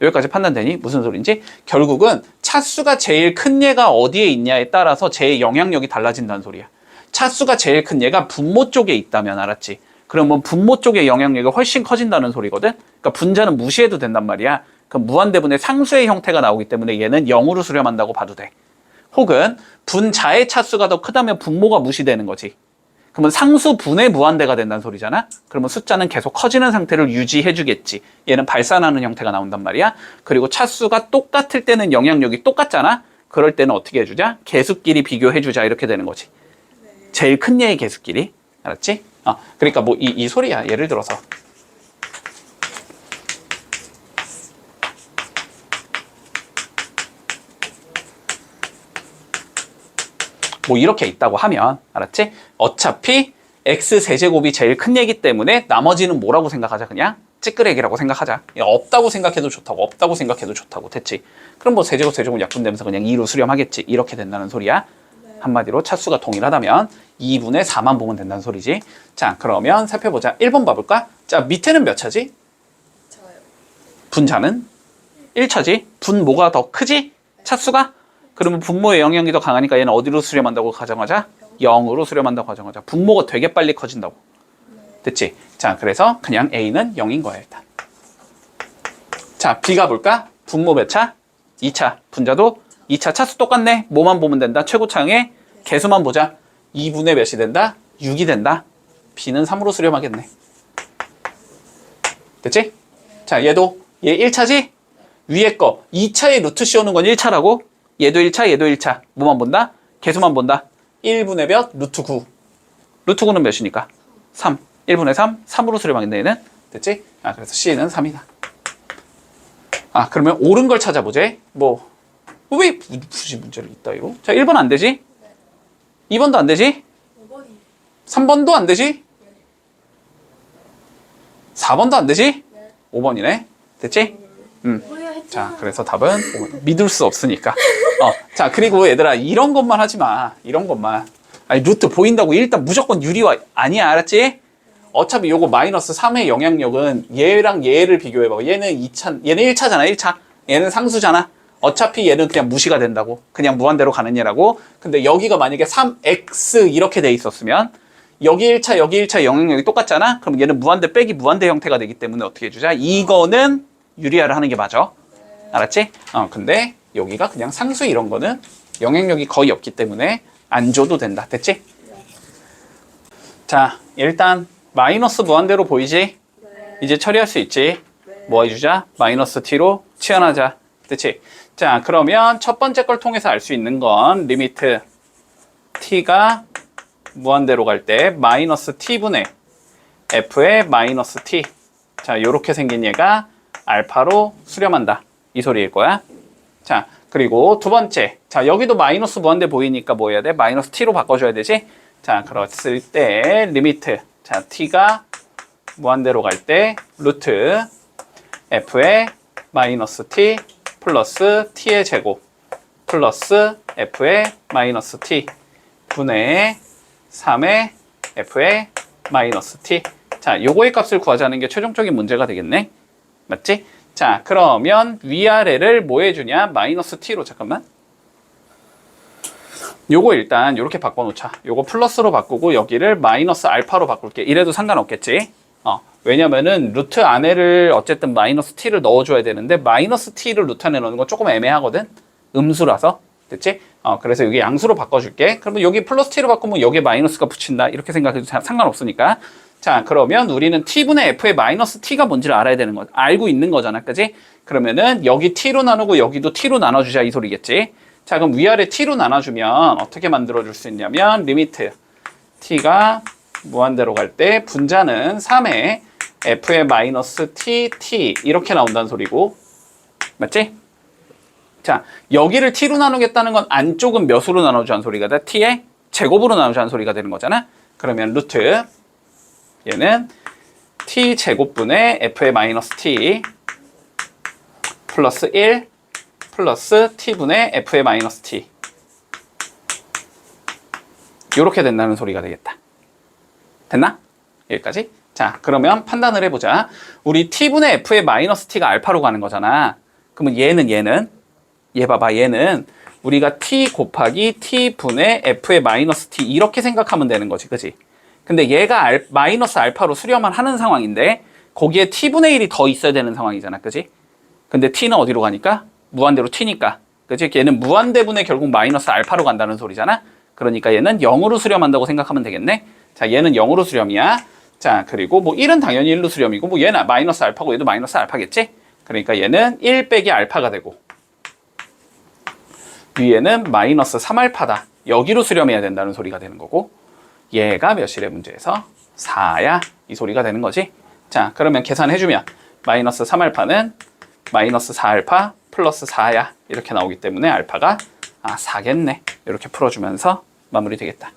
여기까지 판단되니? 무슨 소린지? 결국은 차수가 제일 큰 얘가 어디에 있냐에 따라서 제 영향력이 달라진다는 소리야. 차수가 제일 큰 얘가 분모 쪽에 있다면 알았지? 그러면 분모 쪽의 영향력이 훨씬 커진다는 소리거든? 그러니까 분자는 무시해도 된단 말이야. 그럼 무한대분의 상수의 형태가 나오기 때문에 얘는 0으로 수렴한다고 봐도 돼. 혹은 분자의 차수가 더 크다면 분모가 무시되는 거지. 그러면 상수분의 무한대가 된다는 소리잖아? 그러면 숫자는 계속 커지는 상태를 유지해주겠지. 얘는 발산하는 형태가 나온단 말이야. 그리고 차수가 똑같을 때는 영향력이 똑같잖아? 그럴 때는 어떻게 해주자? 개수끼리 비교해주자. 이렇게 되는 거지. 제일 큰 얘의 개수끼리. 알았지? 그러니까 뭐 이 소리야. 예를 들어서. 뭐 이렇게 있다고 하면 알았지? 어차피 x 세제곱이 제일 큰 얘기 때문에 나머지는 뭐라고 생각하자. 그냥 찌끄레기라고 생각하자. 없다고 생각해도 좋다고 없다고 생각해도 좋다고. 됐지? 그럼 뭐 세제곱 세제곱 약분되면서 그냥 2로 수렴하겠지. 이렇게 된다는 소리야. 한마디로 차수가 동일하다면 2분의 4만 보면 된다는 소리지. 자, 그러면 살펴보자. 1번 봐볼까? 자, 밑에는 몇 차지? 저요. 분자는 1차지. 분모가 더 크지? 차수가? 그러면 분모의 영향이 더 강하니까 얘는 어디로 수렴한다고 가정하자? 0으로 수렴한다고 가정하자. 분모가 되게 빨리 커진다고. 됐지? 자, 그래서 그냥 A는 0인 거야, 일단. 자, B가 볼까? 분모 몇 차? 2차. 분자도 2차. 차수 똑같네. 뭐만 보면 된다? 최고차항의 개수만 보자. 2분의 몇이 된다? 6이 된다. B는 3으로 수렴하겠네. 됐지? 자, 얘도 얘 1차지? 위에 거 2차에 루트 씌우는 건 1차라고? 얘도 1차, 얘도 1차. 뭐만 본다? 개수만 본다. 1분의 몇? 루트 9. 루트 9는 몇이니까? 3. 1분의 3? 3으로 수렴하겠네, 얘는. 됐지? 그래서 C는 3이다. 그러면 옳은 걸 찾아보제. 왜 굳이 문제를 있다, 이거? 자, 1번 안 되지? 2번도 안 되지? 5번이. 3번도 안 되지? 4번도 안 되지? 5번이네. 됐지? 자, 그래서 답은 5번. 믿을 수 없으니까. 자, 그리고 얘들아, 이런 것만 하지 마. 이런 것만. 아니, 루트 보인다고 일단 무조건 유리화 아니야, 알았지? 어차피 요거 마이너스 3의 영향력은 얘랑 얘를 비교해봐. 얘는 1차잖아, 1차. 얘는 상수잖아. 어차피 얘는 그냥 무시가 된다고. 그냥 무한대로 가는 얘라고. 근데 여기가 만약에 3x 이렇게 돼 있었으면 여기 1차, 여기 1차 영향력이 똑같잖아? 그럼 얘는 무한대 빼기 무한대 형태가 되기 때문에 어떻게 해주자? 이거는 유리화를 하는 게 맞아. 알았지? 근데 여기가 그냥 상수 이런 거는 영향력이 거의 없기 때문에 안 줘도 된다. 됐지? 자, 일단 마이너스 무한대로 보이지? 이제 처리할 수 있지? 뭐 해주자? 마이너스 t로 치환하자. 됐지? 자, 그러면 첫 번째 걸 통해서 알 수 있는 건 리미트 t가 무한대로 갈 때 마이너스 t분의 f의 마이너스 t. 자, 요렇게 생긴 얘가 알파로 수렴한다. 이 소리일 거야. 자, 그리고 두 번째. 자, 여기도 마이너스 무한대 보이니까 뭐 해야 돼? 마이너스 t로 바꿔줘야 되지? 자, 그랬을 때 리미트. 자, t가 무한대로 갈 때 루트 f의 마이너스 t 플러스 t의 제곱 플러스 f의 마이너스 t 분의 3의 f의 마이너스 t. 자, 요거의 값을 구하자는 게 최종적인 문제가 되겠네. 맞지? 자, 그러면 위아래를 뭐 해주냐? 마이너스 t로, 잠깐만. 요거 일단 요렇게 바꿔놓자. 요거 플러스로 바꾸고 여기를 마이너스 알파로 바꿀게. 이래도 상관없겠지? 왜냐면은 루트 안에를 어쨌든 마이너스 t를 넣어줘야 되는데 마이너스 t를 루트 안에 넣는 건 조금 애매하거든? 음수라서. 됐지? 그래서 여기 양수로 바꿔줄게. 그러면 여기 플러스 t로 바꾸면 여기에 마이너스가 붙인다. 이렇게 생각해도 상관없으니까. 자, 그러면 우리는 t분의 f의 마이너스 t가 뭔지를 알아야 되는 거, 알고 있는 거잖아. 그지? 그러면은 여기 t로 나누고 여기도 t로 나눠주자. 이 소리겠지? 자, 그럼 위아래 t로 나눠주면 어떻게 만들어줄 수 있냐면 리미트 t가 무한대로 갈 때 분자는 3의 f의 마이너스 t 이렇게 나온다는 소리고. 맞지? 자, 여기를 t로 나누겠다는 건 안쪽은 몇으로 나눠주자는 소리가 돼? t의 제곱으로 나누자는 소리가 되는 거잖아. 그러면 루트 얘는 t 제곱분의 f의 마이너스 t 플러스 1 플러스 t분의 f의 마이너스 t 요렇게 된다는 소리가 되겠다. 됐나? 여기까지? 자, 그러면 판단을 해보자. 우리 t분의 f의 마이너스 t가 알파로 가는 거잖아. 그러면 얘 봐봐. 얘는 우리가 t 곱하기 t분의 f의 마이너스 t 이렇게 생각하면 되는 거지. 그지? 근데 얘가 마이너스 알파로 수렴을 하는 상황인데 거기에 t분의 1이 더 있어야 되는 상황이잖아. 그지? 근데 t는 어디로 가니까? 무한대로 t니까. 그지? 얘는 무한대분의 결국 마이너스 알파로 간다는 소리잖아. 그러니까 얘는 0으로 수렴한다고 생각하면 되겠네. 자, 얘는 0으로 수렴이야. 자, 그리고 뭐 1은 당연히 1로 수렴이고 뭐 얘는 마이너스 알파고 얘도 마이너스 알파겠지? 그러니까 얘는 1 빼기 알파가 되고 위에는 마이너스 3알파다. 여기로 수렴해야 된다는 소리가 되는 거고 얘가 몇일의 문제에서 4야. 이 소리가 되는 거지. 자, 그러면 계산해주면 마이너스 3알파는 마이너스 4알파 플러스 4야. 이렇게 나오기 때문에 알파가 4겠네. 이렇게 풀어주면서 마무리 되겠다.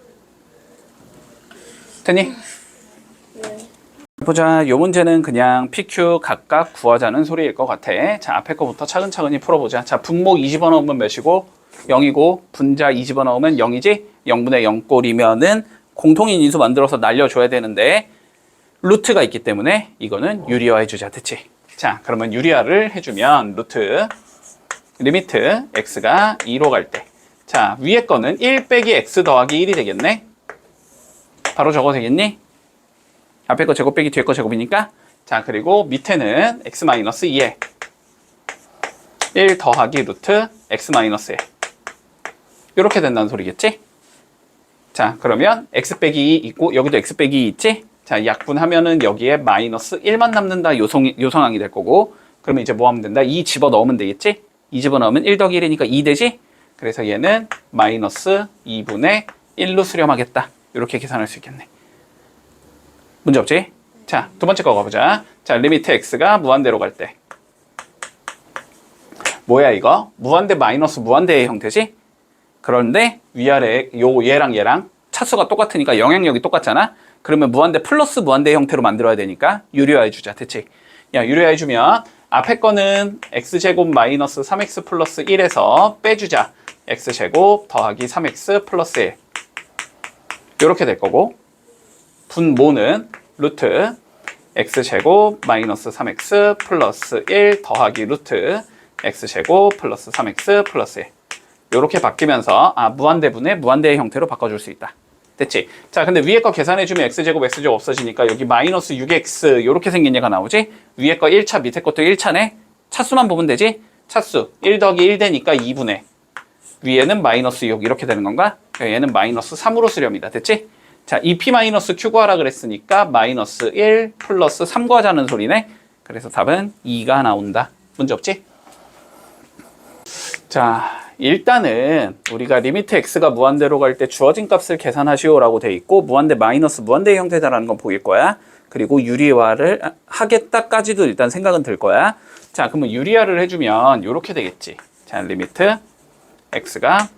됐니? 네. 보자. 요 문제는 그냥 PQ 각각 구하자는 소리일 것 같아. 자, 앞에 거부터 차근차근히 풀어보자. 자, 분모 2 집어넣으면 몇이고 0이고 분자 2 집어넣으면 0이지? 0분의 0꼴이면은 공통인 인수 만들어서 날려줘야 되는데 루트가 있기 때문에 이거는 유리화 해주자. 됐지? 자, 그러면 유리화를 해주면 루트 리미트 x가 2로 갈 때 자, 위에 거는 1 빼기 x 더하기 1이 되겠네. 바로 적어도 되겠니? 앞에 거 제곱 빼기 뒤에 거 제곱이니까. 자, 그리고 밑에는 x-2에 1 더하기 루트 x-1 이렇게 된다는 소리겠지? 자, 그러면 x 빼기 2 있고 여기도 x 빼기 2 있지? 자, 약분하면은 여기에 마이너스 1만 남는다 요 상황이 될 거고 그러면 이제 뭐 하면 된다? 2 집어넣으면 되겠지? 2 집어넣으면 1 더하기 1이니까 2 되지? 그래서 얘는 마이너스 2분의 1로 수렴하겠다. 이렇게 계산할 수 있겠네. 문제 없지? 자, 두 번째 거 가보자. 자, 리미트 x가 무한대로 갈 때 뭐야 이거? 무한대 마이너스 무한대의 형태지? 그런데 위아래 얘랑 차수가 똑같으니까 영향력이 똑같잖아? 그러면 무한대 플러스 무한대의 형태로 만들어야 되니까 유리화해주자. 대체 야, 유리화해주면 앞에 거는 x제곱 마이너스 3x 플러스 1에서 빼주자. x제곱 더하기 3x 플러스 1 이렇게 될 거고 분모는 루트 x제곱 마이너스 3x 플러스 1 더하기 루트 x제곱 플러스 3x 플러스 1 요렇게 바뀌면서 무한대분의 무한대의 형태로 바꿔줄 수 있다. 됐지? 자, 근데 위에 거 계산해주면 x제곱 x제곱 없어지니까 여기 마이너스 6x 요렇게 생긴 얘가 나오지? 위에 거 1차 밑에 것도 1차네? 차수만 보면 되지? 차수 1 더하기 1 되니까 2분의 위에는 마이너스 6 이렇게 되는 건가? 얘는 마이너스 3으로 쓰렵니다. 됐지? 자, 2p 마이너스 q 구하라 그랬으니까 마이너스 1 플러스 3 구하자는 소리네. 그래서 답은 2가 나온다. 문제 없지? 자, 일단은 우리가 리미트 x가 무한대로 갈 때 주어진 값을 계산하시오라고 돼 있고 무한대 마이너스 무한대의 형태다라는 건 보일 거야. 그리고 유리화를 하겠다까지도 일단 생각은 들 거야. 자, 그러면 유리화를 해주면 이렇게 되겠지. 자, 리미트 x가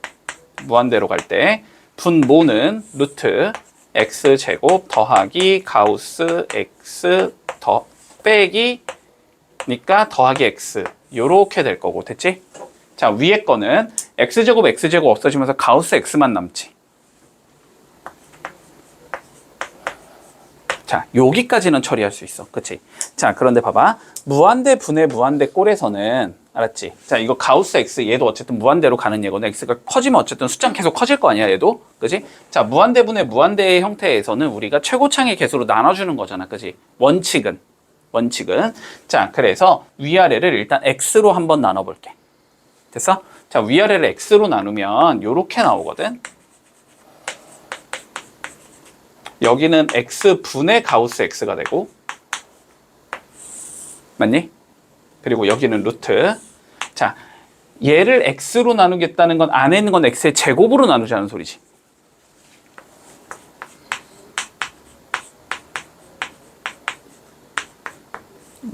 무한대로 갈 때 분모는 루트 x제곱 더하기 가우스 x 더 빼기 니까 더하기 x 요렇게 될 거고. 됐지? 자, 위에 거는 x제곱 x제곱 없어지면서 가우스 x만 남지. 자, 여기까지는 처리할 수 있어. 그치? 자, 그런데 봐봐. 무한대 분의 무한대 꼴에서는 알았지? 자, 이거 가우스 x 얘도 어쨌든 무한대로 가는 얘거든. x가 커지면 어쨌든 숫자는 계속 커질 거 아니야, 얘도. 그치? 자, 무한대 분의 무한대의 형태에서는 우리가 최고창의 개수로 나눠주는 거잖아. 그치? 원칙은. 자, 그래서 위아래를 일단 x로 한번 나눠볼게. 됐어? 자, 위아래를 x로 나누면 요렇게 나오거든. 여기는 x분의 가우스 x가 되고 맞니? 그리고 여기는 루트. 자, 얘를 x로 나누겠다는 건 안에 있는 건 x의 제곱으로 나누자는 소리지.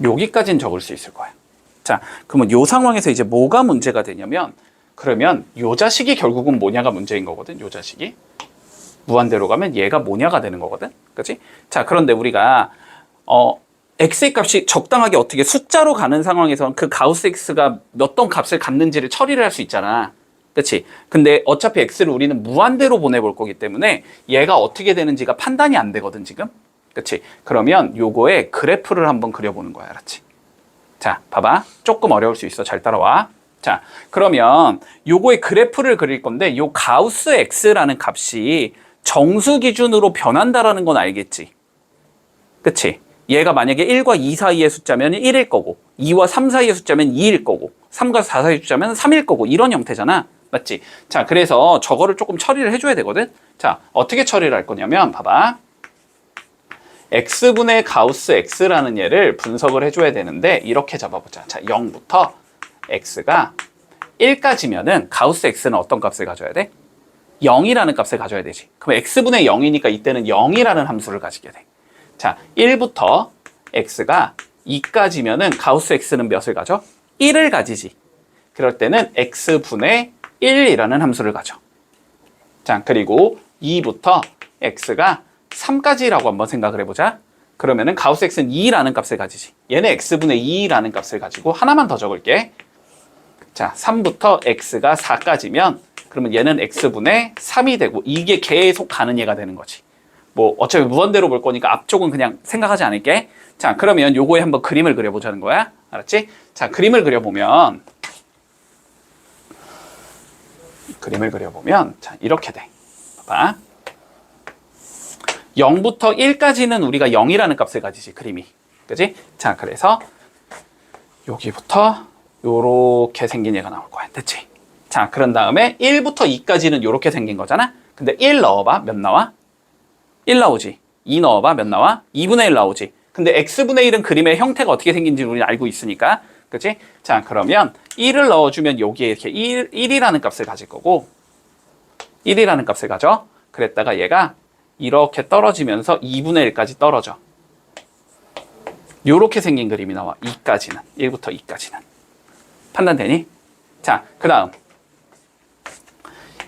여기까지는 적을 수 있을 거야. 자, 그러면 요 상황에서 이제 뭐가 문제가 되냐면 그러면 요 자식이 결국은 뭐냐가 문제인 거거든. 요 자식이 무한대로 가면 얘가 뭐냐가 되는 거거든. 그렇지? 자, 그런데 우리가 x의 값이 적당하게 어떻게 숫자로 가는 상황에서는 그 가우스 x가 어떤 값을 갖는지를 처리를 할 수 있잖아. 그렇지? 근데 어차피 x를 우리는 무한대로 보내볼 거기 때문에 얘가 어떻게 되는지가 판단이 안 되거든, 지금. 그렇지? 그러면 요거에 그래프를 한번 그려보는 거야. 알았지? 자, 봐봐. 조금 어려울 수 있어. 잘 따라와. 자, 그러면 요거의 그래프를 그릴 건데 요 가우스 x라는 값이 정수 기준으로 변한다라는 건 알겠지? 그치? 얘가 만약에 1과 2 사이의 숫자면 1일 거고 2와 3 사이의 숫자면 2일 거고 3과 4 사이의 숫자면 3일 거고 이런 형태잖아. 맞지? 자, 그래서 저거를 조금 처리를 해줘야 되거든? 자, 어떻게 처리를 할 거냐면 봐봐. x분의 가우스 x라는 얘를 분석을 해줘야 되는데 이렇게 잡아보자. 자, 0부터 x가 1까지면은 가우스 x는 어떤 값을 가져야 돼? 0이라는 값을 가져야 되지. 그럼 x분의 0이니까 이때는 0이라는 함수를 가지게 돼. 자, 1부터 x가 2까지면은 가우스 x는 몇을 가져? 1을 가지지. 그럴 때는 x분의 1이라는 함수를 가져. 자, 그리고 2부터 x가 3까지라고 한번 생각을 해보자. 그러면은 가우스 x는 2라는 값을 가지지. 얘는 x분의 2라는 값을 가지고 하나만 더 적을게. 자, 3부터 x가 4까지면 그러면 얘는 x분의 3이 되고 이게 계속 가는 얘가 되는 거지. 뭐 어차피 무한대로 볼 거니까 앞쪽은 그냥 생각하지 않을게. 자, 그러면 요거에 한번 그림을 그려보자는 거야. 알았지? 자, 그림을 그려보면 자, 이렇게 돼. 봐봐. 0부터 1까지는 우리가 0이라는 값을 가지지, 그림이. 그지? 자, 그래서 여기부터 요렇게 생긴 얘가 나올 거야. 됐지? 자, 그런 다음에 1부터 2까지는 요렇게 생긴 거잖아? 근데 1 넣어봐. 몇 나와? 1 나오지. 2 넣어봐. 몇 나와? 2분의 1 나오지. 근데 x분의 1은 그림의 형태가 어떻게 생긴지 우리는 알고 있으니까. 그치? 자, 그러면 1을 넣어주면 여기에 이렇게 1이라는 값을 가질 거고 1이라는 값을 가져. 그랬다가 얘가 이렇게 떨어지면서 2분의 1까지 떨어져. 요렇게 생긴 그림이 나와. 2까지는. 1부터 2까지는. 판단되니? 자, 그 다음.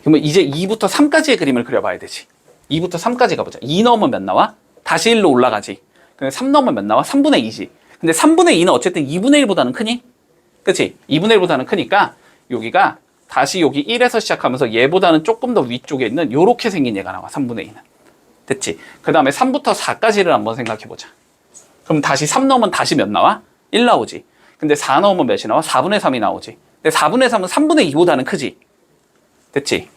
그러면 이제 2부터 3까지의 그림을 그려봐야 되지. 2부터 3까지 가보자. 2 넣으면 몇 나와? 다시 1로 올라가지. 근데 3 넣으면 몇 나와? 3분의 2지. 근데 3분의 2는 어쨌든 2분의 1보다는 크니? 그치? 2분의 1보다는 크니까 여기가 다시 여기 1에서 시작하면서 얘보다는 조금 더 위쪽에 있는 요렇게 생긴 얘가 나와. 3분의 2는. 됐지? 그 다음에 3부터 4까지를 한번 생각해보자. 그럼 다시 3 넣으면 다시 몇 나와? 1 나오지. 근데 4 넣으면 몇이 나와? 4분의 3이 나오지. 근데 4분의 3은 3분의 2보다는 크지. 됐지?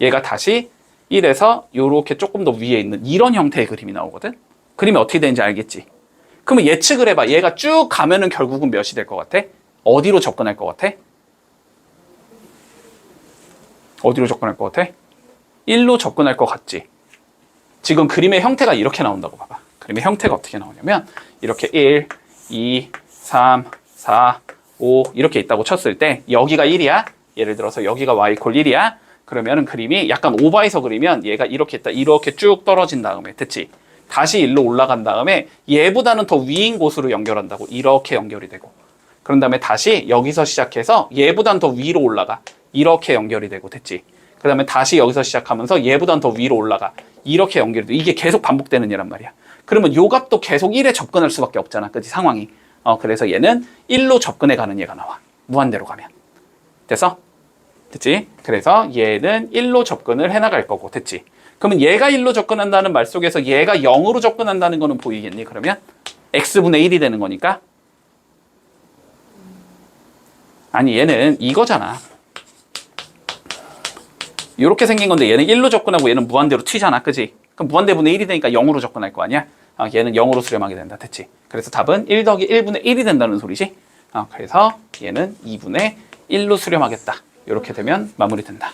얘가 다시 1에서 요렇게 조금 더 위에 있는 이런 형태의 그림이 나오거든? 그림이 어떻게 되는지 알겠지? 그러면 예측을 해봐. 얘가 쭉 가면은 결국은 몇이 될 것 같아? 어디로 접근할 것 같아? 어디로 접근할 것 같아? 1로 접근할 것 같지? 지금 그림의 형태가 이렇게 나온다고 봐봐. 그림의 형태가 어떻게 나오냐면 이렇게 1, 2, 3, 4, 5 이렇게 있다고 쳤을 때 여기가 1이야. 예를 들어서 여기가 y = 1이야. 그러면은 그림이 약간 오버해서 그리면 얘가 이렇게 있다. 이렇게 쭉 떨어진 다음에 됐지? 다시 1로 올라간 다음에 얘보다는 더 위인 곳으로 연결한다고. 이렇게 연결이 되고. 그런 다음에 다시 여기서 시작해서 얘보다는 더 위로 올라가. 이렇게 연결이 되고. 됐지? 그 다음에 다시 여기서 시작하면서 얘보다는 더 위로 올라가. 이렇게 연결이 돼. 이게 계속 반복되는 얘란 말이야. 그러면 요 값도 계속 1에 접근할 수밖에 없잖아. 그치? 상황이. 그래서 얘는 1로 접근해 가는 얘가 나와. 무한대로 가면. 됐어? 됐지? 그래서 얘는 1로 접근을 해나갈 거고. 됐지? 그러면 얘가 1로 접근한다는 말 속에서 얘가 0으로 접근한다는 거는 보이겠니? 그러면 x분의 1이 되는 거니까. 아니 얘는 이거잖아. 이렇게 생긴 건데 얘는 1로 접근하고 얘는 무한대로 튀잖아. 그지? 그럼 무한대분의 1이 되니까 0으로 접근할 거 아니야? 얘는 0으로 수렴하게 된다. 됐지? 그래서 답은 1 더하기 1분의 1이 된다는 소리지? 그래서 얘는 2분의 1로 수렴하겠다. 이렇게 되면 마무리된다.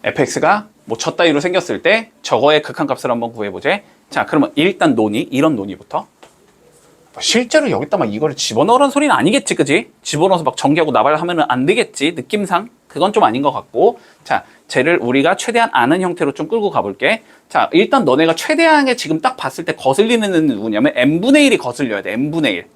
fx가 뭐 저 따위로 생겼을 때 저거의 극한값을 한번 구해보자. 자, 그러면 일단 논의, 이런 논의부터. 실제로 여기다 막 이거를 집어넣으라는 소리는 아니겠지, 그지? 집어넣어서 막 전개하고 나발하면은 안 되겠지, 느낌상. 그건 좀 아닌 것 같고. 자, 쟤를 우리가 최대한 아는 형태로 좀 끌고 가볼게. 자, 일단 너네가 최대한에 지금 딱 봤을 때 거슬리는 애는 누구냐면 n분의 1이 거슬려야 돼, n분의 1.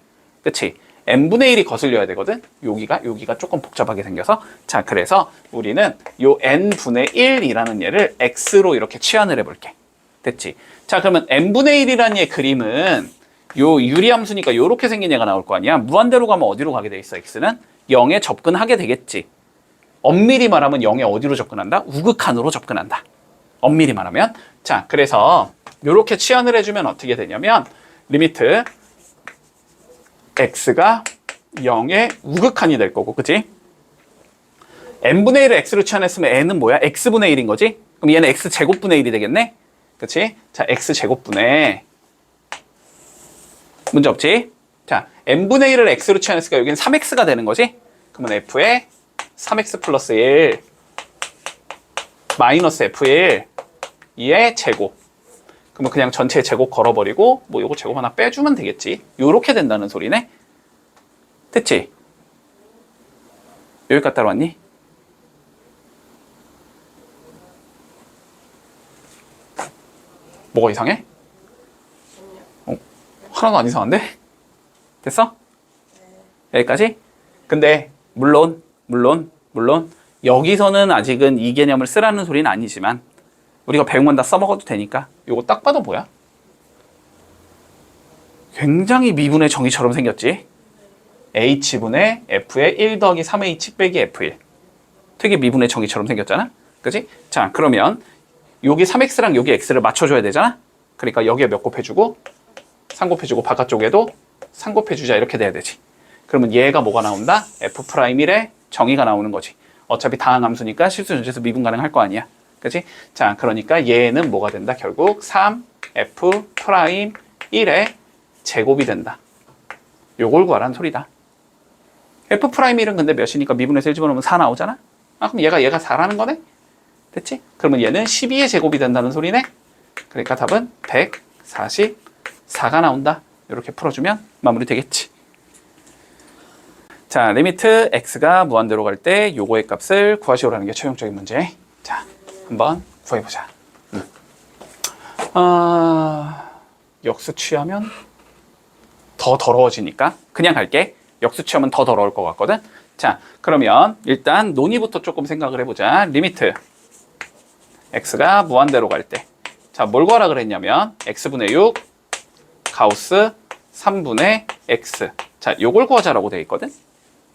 그치? n분의 1이 거슬려야 되거든? 여기가 조금 복잡하게 생겨서. 자, 그래서 우리는 요 n분의 1이라는 얘를 x로 이렇게 치환을 해볼게. 됐지? 자, 그러면 n분의 1이라는 얘 그림은 요 유리함수니까 요렇게 생긴 얘가 나올 거 아니야? 무한대로 가면 어디로 가게 돼 있어, x는? 0에 접근하게 되겠지. 엄밀히 말하면 0에 어디로 접근한다? 우극한으로 접근한다. 엄밀히 말하면. 자, 그래서 요렇게 치환을 해주면 어떻게 되냐면 리미트 x가 0의 우극한이 될 거고, 그치? n분의 1을 x로 치환했으면 n은 뭐야? x분의 1인 거지? 그럼 얘는 x제곱분의 1이 되겠네? 그치? 자, x제곱분의 문제 없지? 자, n분의 1을 x로 치환했으니까 여기는 3x가 되는 거지? 그러면 f에 3x 플러스 1 마이너스 f1 2의 제곱. 그러면 그냥 전체 제곱 걸어버리고 뭐 요거 제곱 하나 빼주면 되겠지. 요렇게 된다는 소리네. 됐지? 여기까지 따라왔니? 뭐가 이상해? 하나도 안 이상한데? 됐어? 여기까지? 근데 물론 여기서는 아직은 이 개념을 쓰라는 소리는 아니지만 우리가 배운 건 다 써먹어도 되니까 요거 딱 봐도 뭐야? 굉장히 미분의 정의처럼 생겼지? h분의 f의 1 더하기 3h 빼기 f1. 되게 미분의 정의처럼 생겼잖아? 그치? 자, 그러면 여기 3x랑 여기 x를 맞춰줘야 되잖아? 그러니까 여기에 몇 곱해주고 3 곱해주고 바깥쪽에도 3 곱해주자 이렇게 돼야 되지. 그러면 얘가 뭐가 나온다? f'1의 정의가 나오는 거지. 어차피 다항함수니까 실수 전체에서 미분 가능할 거 아니야. 그치? 자, 그러니까 얘는 뭐가 된다? 결국 3f'1의 제곱이 된다. 요걸 구하라는 소리다. f'1은 근데 몇이니까 미분에서 1 집어넣으면 4 나오잖아? 그럼 얘가 4라는 거네? 됐지? 그러면 얘는 12의 제곱이 된다는 소리네? 그러니까 답은 144가 나온다. 이렇게 풀어주면 마무리 되겠지. 자, 리미트 x가 무한대로 갈 때 요거의 값을 구하시오라는 게 최종적인 문제. 자, 한번 구해보자. 역수 취하면 더 더러워지니까 그냥 갈게. 역수 취하면 더 더러울 것 같거든. 자, 그러면 일단 논의부터 조금 생각을 해보자. 리미트 x가 무한대로 갈 때, 자, 뭘 구하라 그랬냐면 x분의 6 가우스 3분의 x. 자, 요걸 구하자라고 돼 있거든.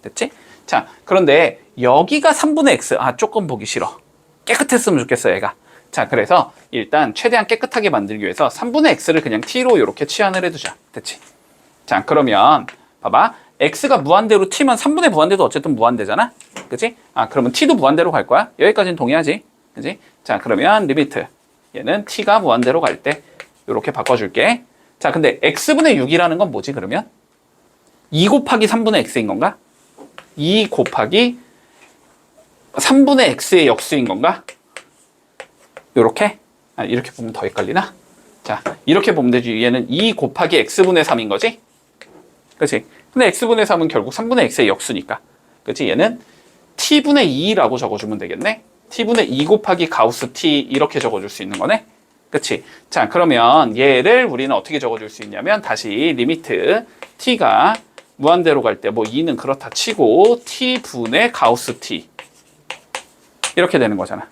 됐지? 자, 그런데 여기가 3분의 x. 조금 보기 싫어. 깨끗했으면 좋겠어, 얘가. 자, 그래서 일단 최대한 깨끗하게 만들기 위해서 3분의 x를 그냥 t로 이렇게 치환을 해두자. 됐지? 자, 그러면 봐봐. x가 무한대로 t면 3분의 무한대도 어쨌든 무한대잖아? 그치? 그러면 t도 무한대로 갈 거야? 여기까지는 동의하지? 그치? 자, 그러면 리미트. 얘는 t가 무한대로 갈 때 이렇게 바꿔줄게. 자, 근데 x분의 6이라는 건 뭐지, 그러면? 2 곱하기 3분의 x인 건가? 2 곱하기 3분의 x의 역수인 건가? 요렇게? 이렇게 보면 더 헷갈리나? 자, 이렇게 보면 되지. 얘는 2 곱하기 x분의 3인 거지? 그치? 근데 x분의 3은 결국 3분의 x의 역수니까. 그치? 얘는 t분의 2라고 적어주면 되겠네? t분의 2 곱하기 가우스 t 이렇게 적어줄 수 있는 거네? 그치? 자, 그러면 얘를 우리는 어떻게 적어줄 수 있냐면 다시 리미트 t가 무한대로 갈 때 뭐 2는 그렇다 치고 t분의 가우스 t 이렇게 되는 거잖아.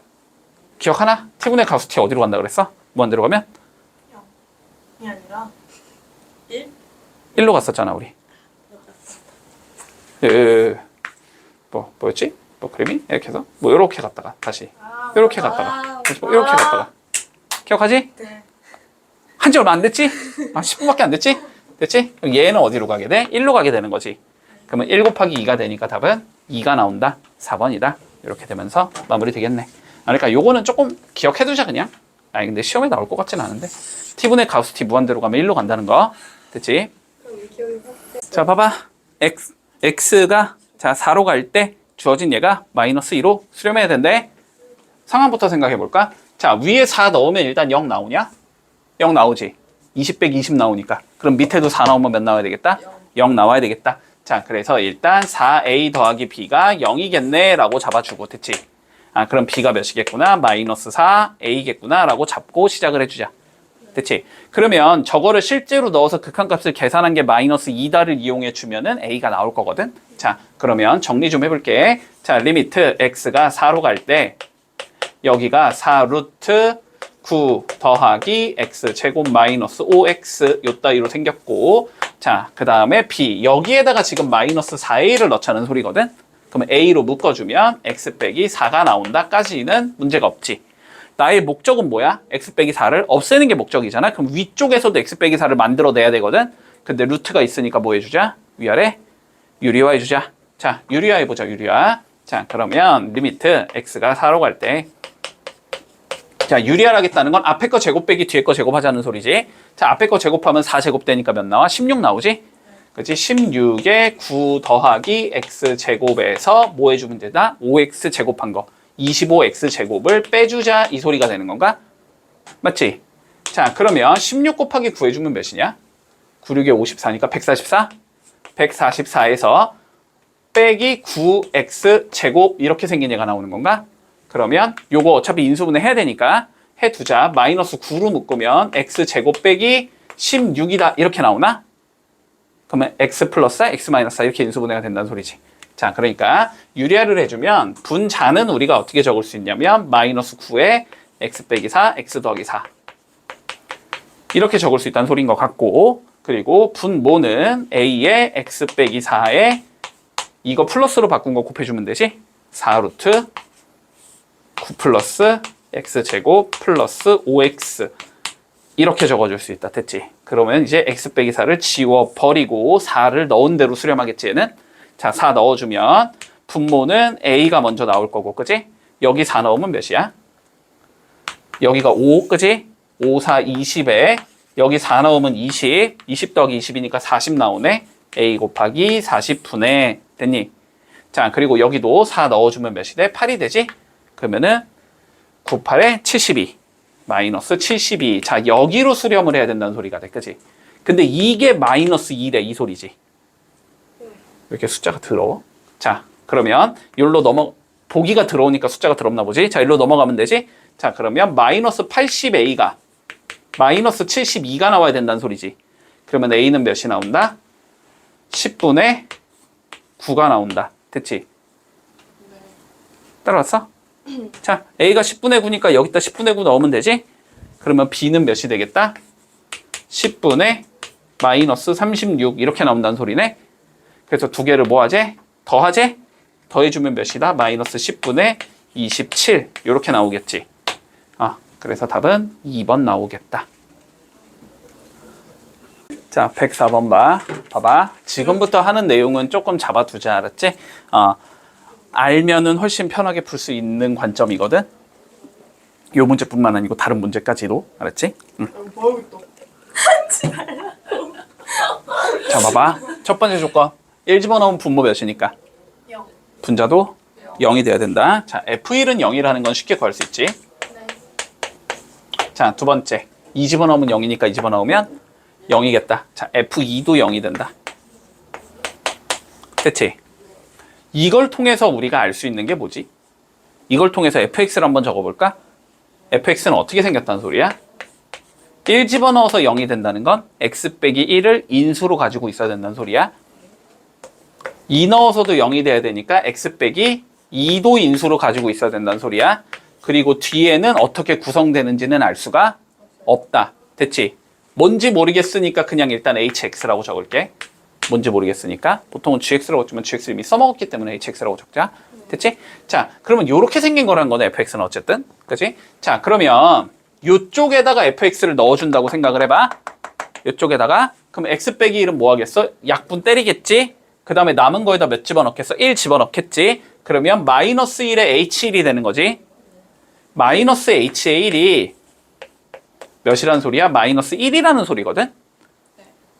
기억하나? t분의 가우스 t 어디로 간다 그랬어? 무한대로 가면? 0이 아니라 1? 1로 갔었잖아 우리. 뭐였지? 뭐 그림이? 이렇게 해서 뭐 이렇게 갔다가 다시 이렇게 갔다가 다시 뭐 이렇게 갔다가 기억하지? 네. 한지 얼마 안 됐지? 10분밖에 안 됐지? 됐지? 그럼 얘는 어디로 가게 돼? 1로 가게 되는 거지. 그러면 1 곱하기 2가 되니까 답은 2가 나온다. 4번이다. 이렇게 되면서 마무리 되겠네. 그러니까 요거는 조금 기억해두자 그냥. 근데 시험에 나올 것 같진 않은데. t분의 가우스 t 무한대로 가면 1로 간다는 거. 됐지? 그럼 이 기억이 확 자, 봐봐. x가 자 4로 갈 때 주어진 얘가 마이너스 2로 수렴해야 된대. 상황부터 생각해 볼까? 자, 위에 4 넣으면 일단 0 나오냐? 0 나오지. 20 빼기 20 나오니까. 그럼 밑에도 4 나오면 몇 나와야 되겠다? 0 나와야 되겠다. 자, 그래서 일단 4a 더하기 b가 0이겠네 라고 잡아주고. 됐지? 그럼 b가 몇이겠구나? 마이너스 4a겠구나 라고 잡고 시작을 해주자. 됐지? 그러면 저거를 실제로 넣어서 극한값을 계산한 게 마이너스 2다를 이용해 주면은 a가 나올 거거든? 자, 그러면 정리 좀 해볼게. 자, 리미트 x가 4로 갈 때 여기가 4 루트 9 더하기 x 제곱 마이너스 5x 요 따위로 생겼고, 자, 그 다음에 b 여기에다가 지금 마이너스 4a를 넣자는 소리거든? 그러면 a로 묶어주면 x 빼기 4가 나온다까지는 문제가 없지. 나의 목적은 뭐야? x 빼기 4를 없애는 게 목적이잖아. 그럼 위쪽에서도 x 빼기 4를 만들어내야 되거든. 근데 루트가 있으니까 뭐 해주자? 위아래 유리화 해주자. 자, 유리화 해보자. 유리화. 자, 그러면 리미트 x가 4로 갈 때 자, 유리화를 하겠다는 건 앞에 거 제곱 빼기 뒤에 거 제곱하자는 소리지. 자, 앞에 거 제곱하면 4제곱 되니까 몇 나와? 16 나오지? 그치? 16에 9 더하기 x제곱에서 뭐 해주면 되나? 5x 제곱한 거. 25x 제곱을 빼주자 이 소리가 되는 건가? 맞지? 자, 그러면 16 곱하기 9 해주면 몇이냐? 9, 6에 54니까 144? 144에서 빼기 9x 제곱 이렇게 생긴 얘가 나오는 건가? 그러면 요거 어차피 인수분해 해야 되니까 해두자. 마이너스 9로 묶으면 x 제곱 빼기 16이다 이렇게 나오나? 그러면 x 플러스 x 마이너스 이렇게 인수분해가 된다는 소리지. 자, 그러니까 유리화를 해주면 분자는 우리가 어떻게 적을 수 있냐면 마이너스 9에 x 빼기 4, x 더하기 4 이렇게 적을 수 있다는 소리인 것 같고, 그리고 분모는 a에 x 빼기 4에 이거 플러스로 바꾼 거 곱해주면 되지. 4 루트 9 플러스 x제곱 플러스 5x 이렇게 적어줄 수 있다. 됐지? 그러면 이제 x 빼기 4를 지워버리고 4를 넣은 대로 수렴하겠지 얘는? 자, 4 넣어주면 분모는 a가 먼저 나올 거고, 그지? 여기 4 넣으면 몇이야? 여기가 5, 그지? 5, 4, 20에 여기 4 넣으면 20, 20 더하기 20이니까 40 나오네? a 곱하기 40분의 됐니? 자, 그리고 여기도 4 넣어주면 몇이 돼? 8이 되지? 그러면은 9, 8에 72 마이너스 72. 자, 여기로 수렴을 해야 된다는 소리가 돼, 그지? 근데 이게 마이너스 2래 이 소리지. 왜 이렇게 숫자가 더러워? 자, 그러면 여기로 보기가 들어오니까 숫자가 더럽나 보지? 자, 여기로 넘어가면 되지? 자, 그러면 마이너스 80a가 마이너스 72가 나와야 된다는 소리지. 그러면 a는 몇이 나온다? 10분의 9가 나온다. 됐지? 따라왔어? 자, a가 10분의 9니까 여기다 10분의 9 넣으면 되지? 그러면 b는 몇이 되겠다? 10분의 마이너스 36 이렇게 나온다는 소리네. 그래서 두 개를 뭐 하지? 더하지? 더해주면 몇이다? 마이너스 10분의 27 이렇게 나오겠지. 그래서 답은 2번 나오겠다. 자, 104번 봐. 봐봐. 지금부터 하는 내용은 조금 잡아두자, 알았지? 알면은 훨씬 편하게 풀 수 있는 관점이거든. 요 문제뿐만 아니고 다른 문제까지도, 알았지? 응. 뭐하겠다. 자, 봐봐. 첫 번째 조건. 1 집어넣으면 분모 몇이니까? 0. 분자도 0이 돼야 된다. 자, F1은 0이라는 건 쉽게 구할 수 있지. 네. 자, 두 번째. 2 집어넣으면 0이니까 2 집어넣으면 0이겠다. 자, F2도 0이 된다. 됐지? 이걸 통해서 우리가 알 수 있는 게 뭐지? 이걸 통해서 fx를 한번 적어볼까? fx는 어떻게 생겼다는 소리야? 1 집어넣어서 0이 된다는 건 x 빼기 1을 인수로 가지고 있어야 된다는 소리야. 2 넣어서도 0이 돼야 되니까 x 빼기 2도 인수로 가지고 있어야 된다는 소리야. 그리고 뒤에는 어떻게 구성되는지는 알 수가 없다. 됐지? 뭔지 모르겠으니까 그냥 일단 hx라고 적을게. 뭔지 모르겠으니까 보통은 gx라고 적으면 gx를 이미 써먹었기 때문에 hx라고 적자. 됐지? 자, 그러면 이렇게 생긴 거란 거네, fx는 어쨌든. 그치? 자, 그러면 이쪽에다가 fx를 넣어준다고 생각을 해봐. 이쪽에다가. 그럼 x 빼기 1은 뭐 하겠어? 약분 때리겠지? 그 다음에 남은 거에다 몇 집어넣겠어? 1 집어넣겠지? 그러면 마이너스 1에 h1이 되는 거지. 마이너스 h의 1이 몇이라는 소리야? 마이너스 1이라는 소리거든?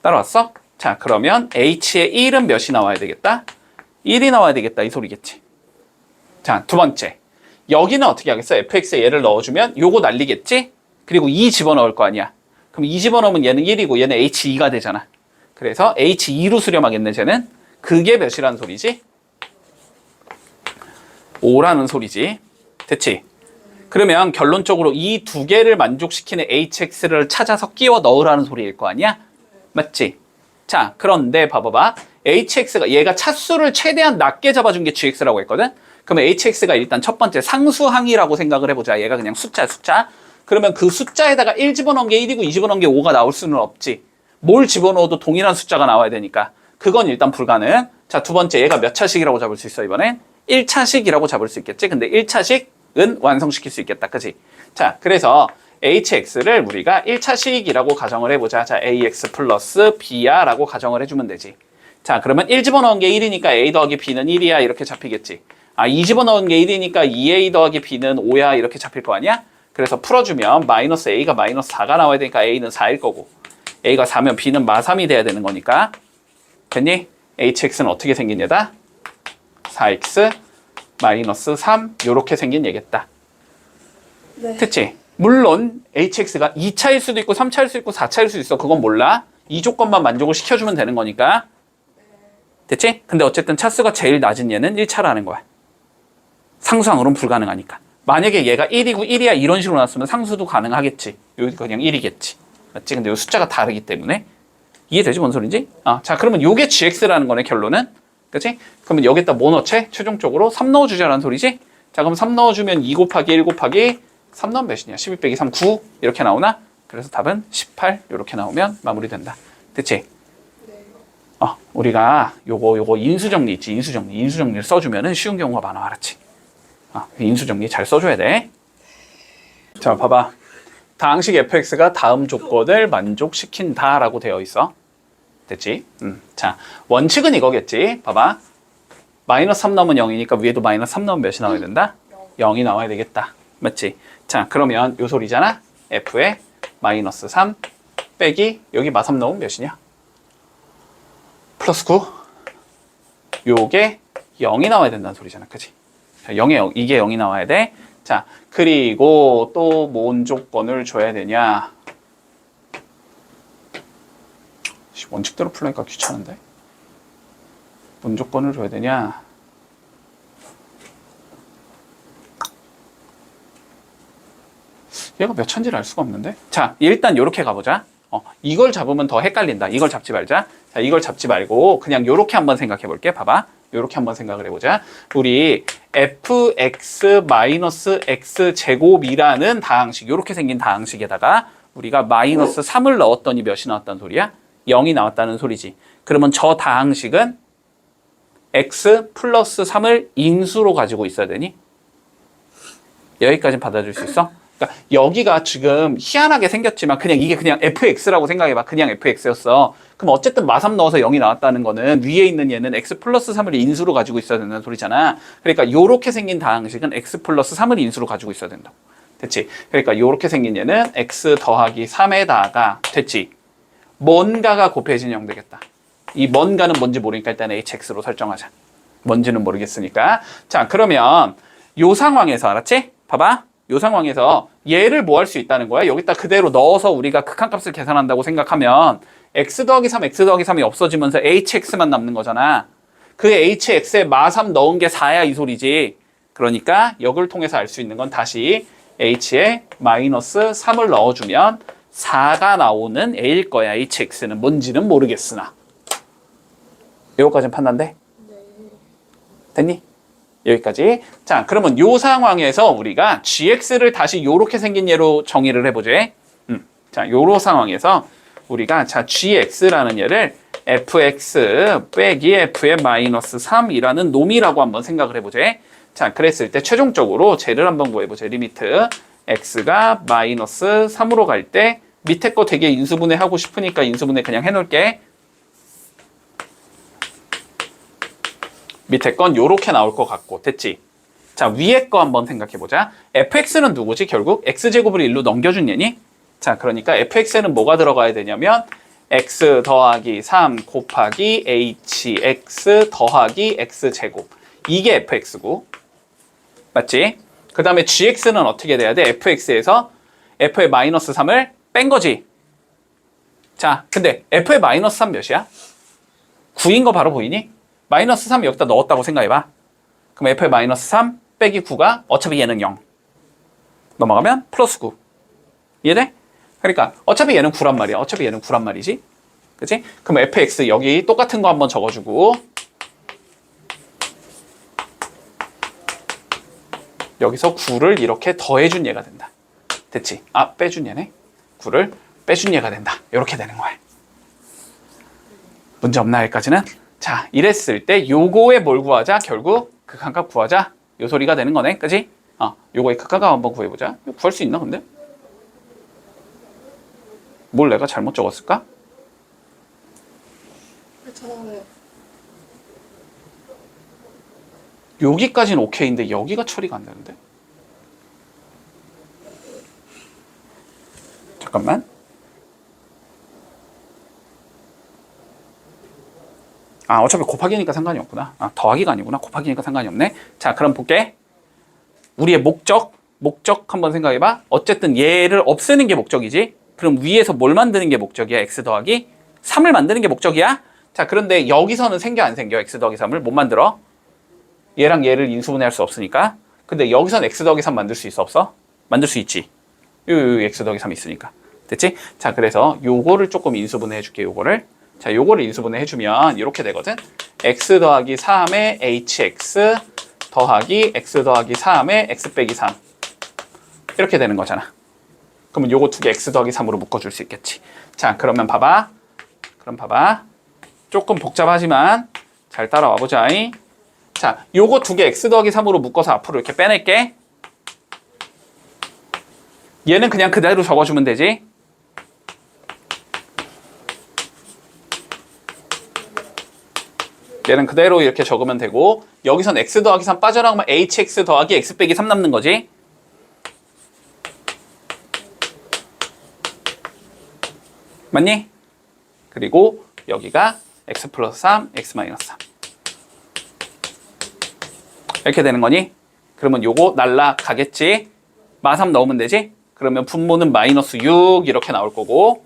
따라왔어? 자, 그러면 h의 1은 몇이 나와야 되겠다? 1이 나와야 되겠다, 이 소리겠지. 자, 두 번째. 여기는 어떻게 하겠어? fx에 얘를 넣어주면 요거 날리겠지? 그리고 2 집어넣을 거 아니야. 그럼 2 집어넣으면 얘는 1이고 얘는 h2가 되잖아. 그래서 h2로 수렴하겠네, 쟤는. 그게 몇이라는 소리지? 5라는 소리지. 됐지? 그러면 결론적으로 이 두 개를 만족시키는 hx를 찾아서 끼워 넣으라는 소리일 거 아니야? 맞지? 자, 그런데 봐봐봐. hx가 얘가 차수를 최대한 낮게 잡아준 게 gx라고 했거든? 그러면 hx가 일단 첫 번째 상수항이라고 생각을 해보자. 얘가 그냥 숫자. 그러면 그 숫자에다가 1 집어넣은 게 1이고 2 집어넣은 게 5가 나올 수는 없지. 뭘 집어넣어도 동일한 숫자가 나와야 되니까. 그건 일단 불가능. 자, 두 번째 얘가 몇 차식이라고 잡을 수 있어, 이번엔? 1차식이라고 잡을 수 있겠지? 근데 1차식은 완성시킬 수 있겠다. 그치? 자, 그래서 hx를 우리가 1차식이라고 가정을 해보자. 자, ax 플러스 b야 라고 가정을 해주면 되지. 자, 그러면 1 집어넣은 게 1이니까 a 더하기 b는 1이야 이렇게 잡히겠지. 2 집어넣은 게 1이니까 2a 더하기 b는 5야 이렇게 잡힐 거 아니야? 그래서 풀어주면 마이너스 a가 마이너스 4가 나와야 되니까 a는 4일 거고 a가 4면 b는 마3이 돼야 되는 거니까 됐니? hx는 어떻게 생긴 얘다? 4x 마이너스 3 요렇게 생긴 얘겠다. 네. 됐지? 물론 hx가 2차일 수도 있고 3차일 수도 있고 4차일 수도 있어. 그건 몰라. 이 조건만 만족을 시켜주면 되는 거니까. 됐지? 근데 어쨌든 차수가 제일 낮은 얘는 1차라는 거야. 상수항으로는 불가능하니까. 만약에 얘가 1이고 1이야 이런 식으로 나왔으면 상수도 가능하겠지. 여기 그냥 1이겠지. 맞지? 근데 이 숫자가 다르기 때문에. 이해되지? 뭔 소린지? 자, 그러면 요게 gx라는 거네, 결론은. 그치? 그러면 여기다 뭐 넣지? 최종적으로 3 넣어주자라는 소리지? 자, 그럼 3 넣어주면 2 곱하기 1 곱하기 3 넣으면 몇이냐? 12 빼기 3, 9 이렇게 나오나? 그래서 답은 18 이렇게 나오면 마무리된다. 됐지? 우리가 요거 인수정리 있지? 인수정리를 써주면은 쉬운 경우가 많아, 알았지? 인수정리 잘 써줘야 돼. 자, 봐봐. 다항식 fx가 다음 조건을 만족시킨다라고 되어 있어. 됐지? 자, 원칙은 이거겠지? 봐봐. 마이너스 3 넣으면 0이니까 위에도 마이너스 3 넣으면 몇이 나와야 된다? 0이 나와야 되겠다. 맞지? 자, 그러면 요 소리잖아? f에 마이너스 3 빼기 여기 마3 넣으면 몇이냐? 플러스 9. 요게 0이 나와야 된다는 소리잖아. 그치? 자, 이게 0이 나와야 돼. 자, 그리고 또 뭔 조건을 줘야 되냐? 원칙대로 풀려니까 귀찮은데? 뭔 조건을 줘야 되냐? 얘가 몇 차인지를 알 수가 없는데? 자, 일단 이렇게 가보자. 이걸 잡으면 더 헷갈린다. 이걸 잡지 말자. 자, 이걸 잡지 말고 그냥 이렇게 한번 생각해 볼게. 봐봐. 이렇게 한번 생각을 해보자. 우리 fx-x 제곱이라는 다항식, 이렇게 생긴 다항식에다가 우리가 마이너스 3을 넣었더니 몇이 나왔다는 소리야? 0이 나왔다는 소리지. 그러면 저 다항식은 x 플러스 3을 인수로 가지고 있어야 되니? 여기까지 받아줄 수 있어? 그러니까 여기가 지금 희한하게 생겼지만 그냥 이게 그냥 fx라고 생각해봐. 그냥 fx였어. 그럼 어쨌든 마3 넣어서 0이 나왔다는 거는 위에 있는 얘는 x 플러스 3을 인수로 가지고 있어야 된다는 소리잖아. 그러니까 요렇게 생긴 다항식은 x 플러스 3을 인수로 가지고 있어야 된다고. 됐지? 그러니까 요렇게 생긴 얘는 x 더하기 3에다가 됐지? 뭔가가 곱해진 0 되겠다. 이 뭔가는 뭔지 모르니까 일단 hx로 설정하자. 뭔지는 모르겠으니까. 자, 그러면 요 상황에서 알았지? 봐봐. 요 상황에서 얘를 뭐 할 수 있다는 거야? 여기다 그대로 넣어서 우리가 극한값을 계산한다고 생각하면 x 더하기 3, x 더하기 3이 없어지면서 hx만 남는 거잖아. 그 hx에 마3 넣은 게 4야 이 소리지. 그러니까 역을 통해서 알 수 있는 건 다시 h에 마이너스 3을 넣어주면 4가 나오는 a일 거야. hx는 뭔지는 모르겠으나. 요거까지는 판단돼? 됐니? 여기까지. 자, 그러면 요 상황에서 우리가 gx를 다시 요렇게 생긴 예로 정의를 해보지. 자, 요런 상황에서 우리가 자 gx라는 얘를 fx 빼기 f의 마이너스 3이라는 놈이라고 한번 생각을 해보지. 자, 그랬을 때 최종적으로 쟤를 한번 구해보자. 리미트 x가 마이너스 3으로 갈 때 밑에 거 되게 인수분해 하고 싶으니까 인수분해 그냥 해놓을게. 밑에 건 요렇게 나올 것 같고 됐지? 자, 위에 거 한번 생각해보자. fx는 누구지? 결국 x제곱을 1로 넘겨준 얘니? 자, 그러니까 fx에는 뭐가 들어가야 되냐면 x 더하기 3 곱하기 hx 더하기 x제곱. 이게 fx고 맞지? 그 다음에 gx는 어떻게 돼야 돼? fx에서 f의 마이너스 3을 뺀 거지. 자, 근데 f의 마이너스 3 몇이야? 9인 거 바로 보이니? 마이너스 3 여기다 넣었다고 생각해봐. 그럼 f의 마이너스 3 빼기 9가 어차피 얘는 0. 넘어가면 플러스 9. 이해돼? 그러니까 어차피 얘는 9란 말이야. 어차피 얘는 9란 말이지. 그치? 그럼 fx 여기 똑같은 거 한번 적어주고 여기서 9를 이렇게 더해준 얘가 된다. 됐지? 아, 빼준 얘네. 9를 빼준 얘가 된다. 이렇게 되는 거야. 문제 없나 여기까지는? 자, 이랬을 때 요거에 뭘 구하자? 결국 극한값 구하자. 요 소리가 되는 거네. 그치? 요거의 극한값 한번 구해보자. 이거 구할 수 있나 근데? 뭘 내가 잘못 적었을까? 저는 여기까지는 오케이인데 여기가 처리가 안 되는데? 잠깐만. 어차피 곱하기니까 상관이 없구나. 더하기가 아니구나. 곱하기니까 상관이 없네. 자, 그럼 볼게. 우리의 목적 한번 생각해봐. 어쨌든 얘를 없애는 게 목적이지. 그럼 위에서 뭘 만드는 게 목적이야? x 더하기 3을 만드는 게 목적이야. 자, 그런데 여기서는 생겨 안 생겨? x 더하기 3을 못 만들어. 얘랑 얘를 인수분해할 수 없으니까. 근데 여기선 x 더하기 3 만들 수 있어 없어? 만들 수 있지. 요 x 더하기 3 있으니까. 됐지? 자, 그래서 요거를 조금 인수분해 해줄게. 요거를. 자, 요거를 인수분해 해주면 이렇게 되거든. x 더하기 3의 hx 더하기 x 더하기 3의 x 빼기 3 이렇게 되는 거잖아. 그러면 요거 두 개 x 더하기 3으로 묶어줄 수 있겠지. 자, 그러면 봐봐. 조금 복잡하지만 잘 따라와 보자. 자, 요거 두 개 x 더하기 3으로 묶어서 앞으로 이렇게 빼낼게. 얘는 그냥 그대로 적어주면 되지. 얘는 그대로 이렇게 적으면 되고 여기선 x 더하기 3 빠져나가면 hx 더하기 x 빼기 3 남는 거지. 맞니? 그리고 여기가 x 플러스 3, x 마이너스 3 이렇게 되는 거니? 그러면 요거 날라가겠지? 마3 넣으면 되지? 그러면 분모는 마이너스 6 이렇게 나올 거고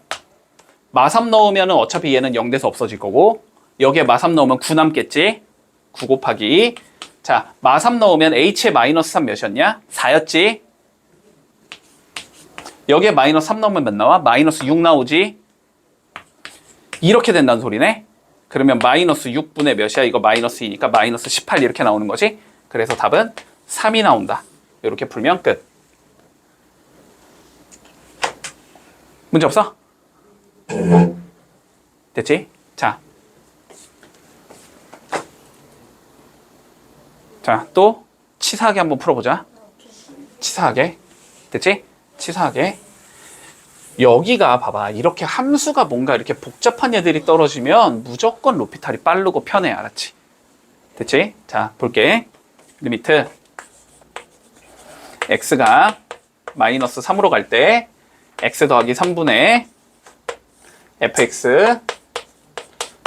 마3 넣으면 어차피 얘는 0 돼서 없어질 거고 여기에 마3 넣으면 9 남겠지? 9 곱하기 자, 마3 넣으면 h의 마이너스 3 몇이었냐? 4였지? 여기에 마이너스 3 넣으면 몇 나와? 마이너스 6 나오지? 이렇게 된다는 소리네? 그러면 마이너스 6분의 몇이야? 이거 마이너스 2니까 마이너스 18 이렇게 나오는 거지? 그래서 답은 3이 나온다. 이렇게 풀면 끝. 문제 없어? 됐지? 자, 또 치사하게 한번 풀어보자. 치사하게. 됐지? 치사하게. 여기가 봐봐. 이렇게 함수가 뭔가 이렇게 복잡한 애들이 떨어지면 무조건 로피탈이 빠르고 편해. 알았지? 됐지? 자, 볼게. 리미트 x가 마이너스 3으로 갈 때 x 더하기 3분의 fx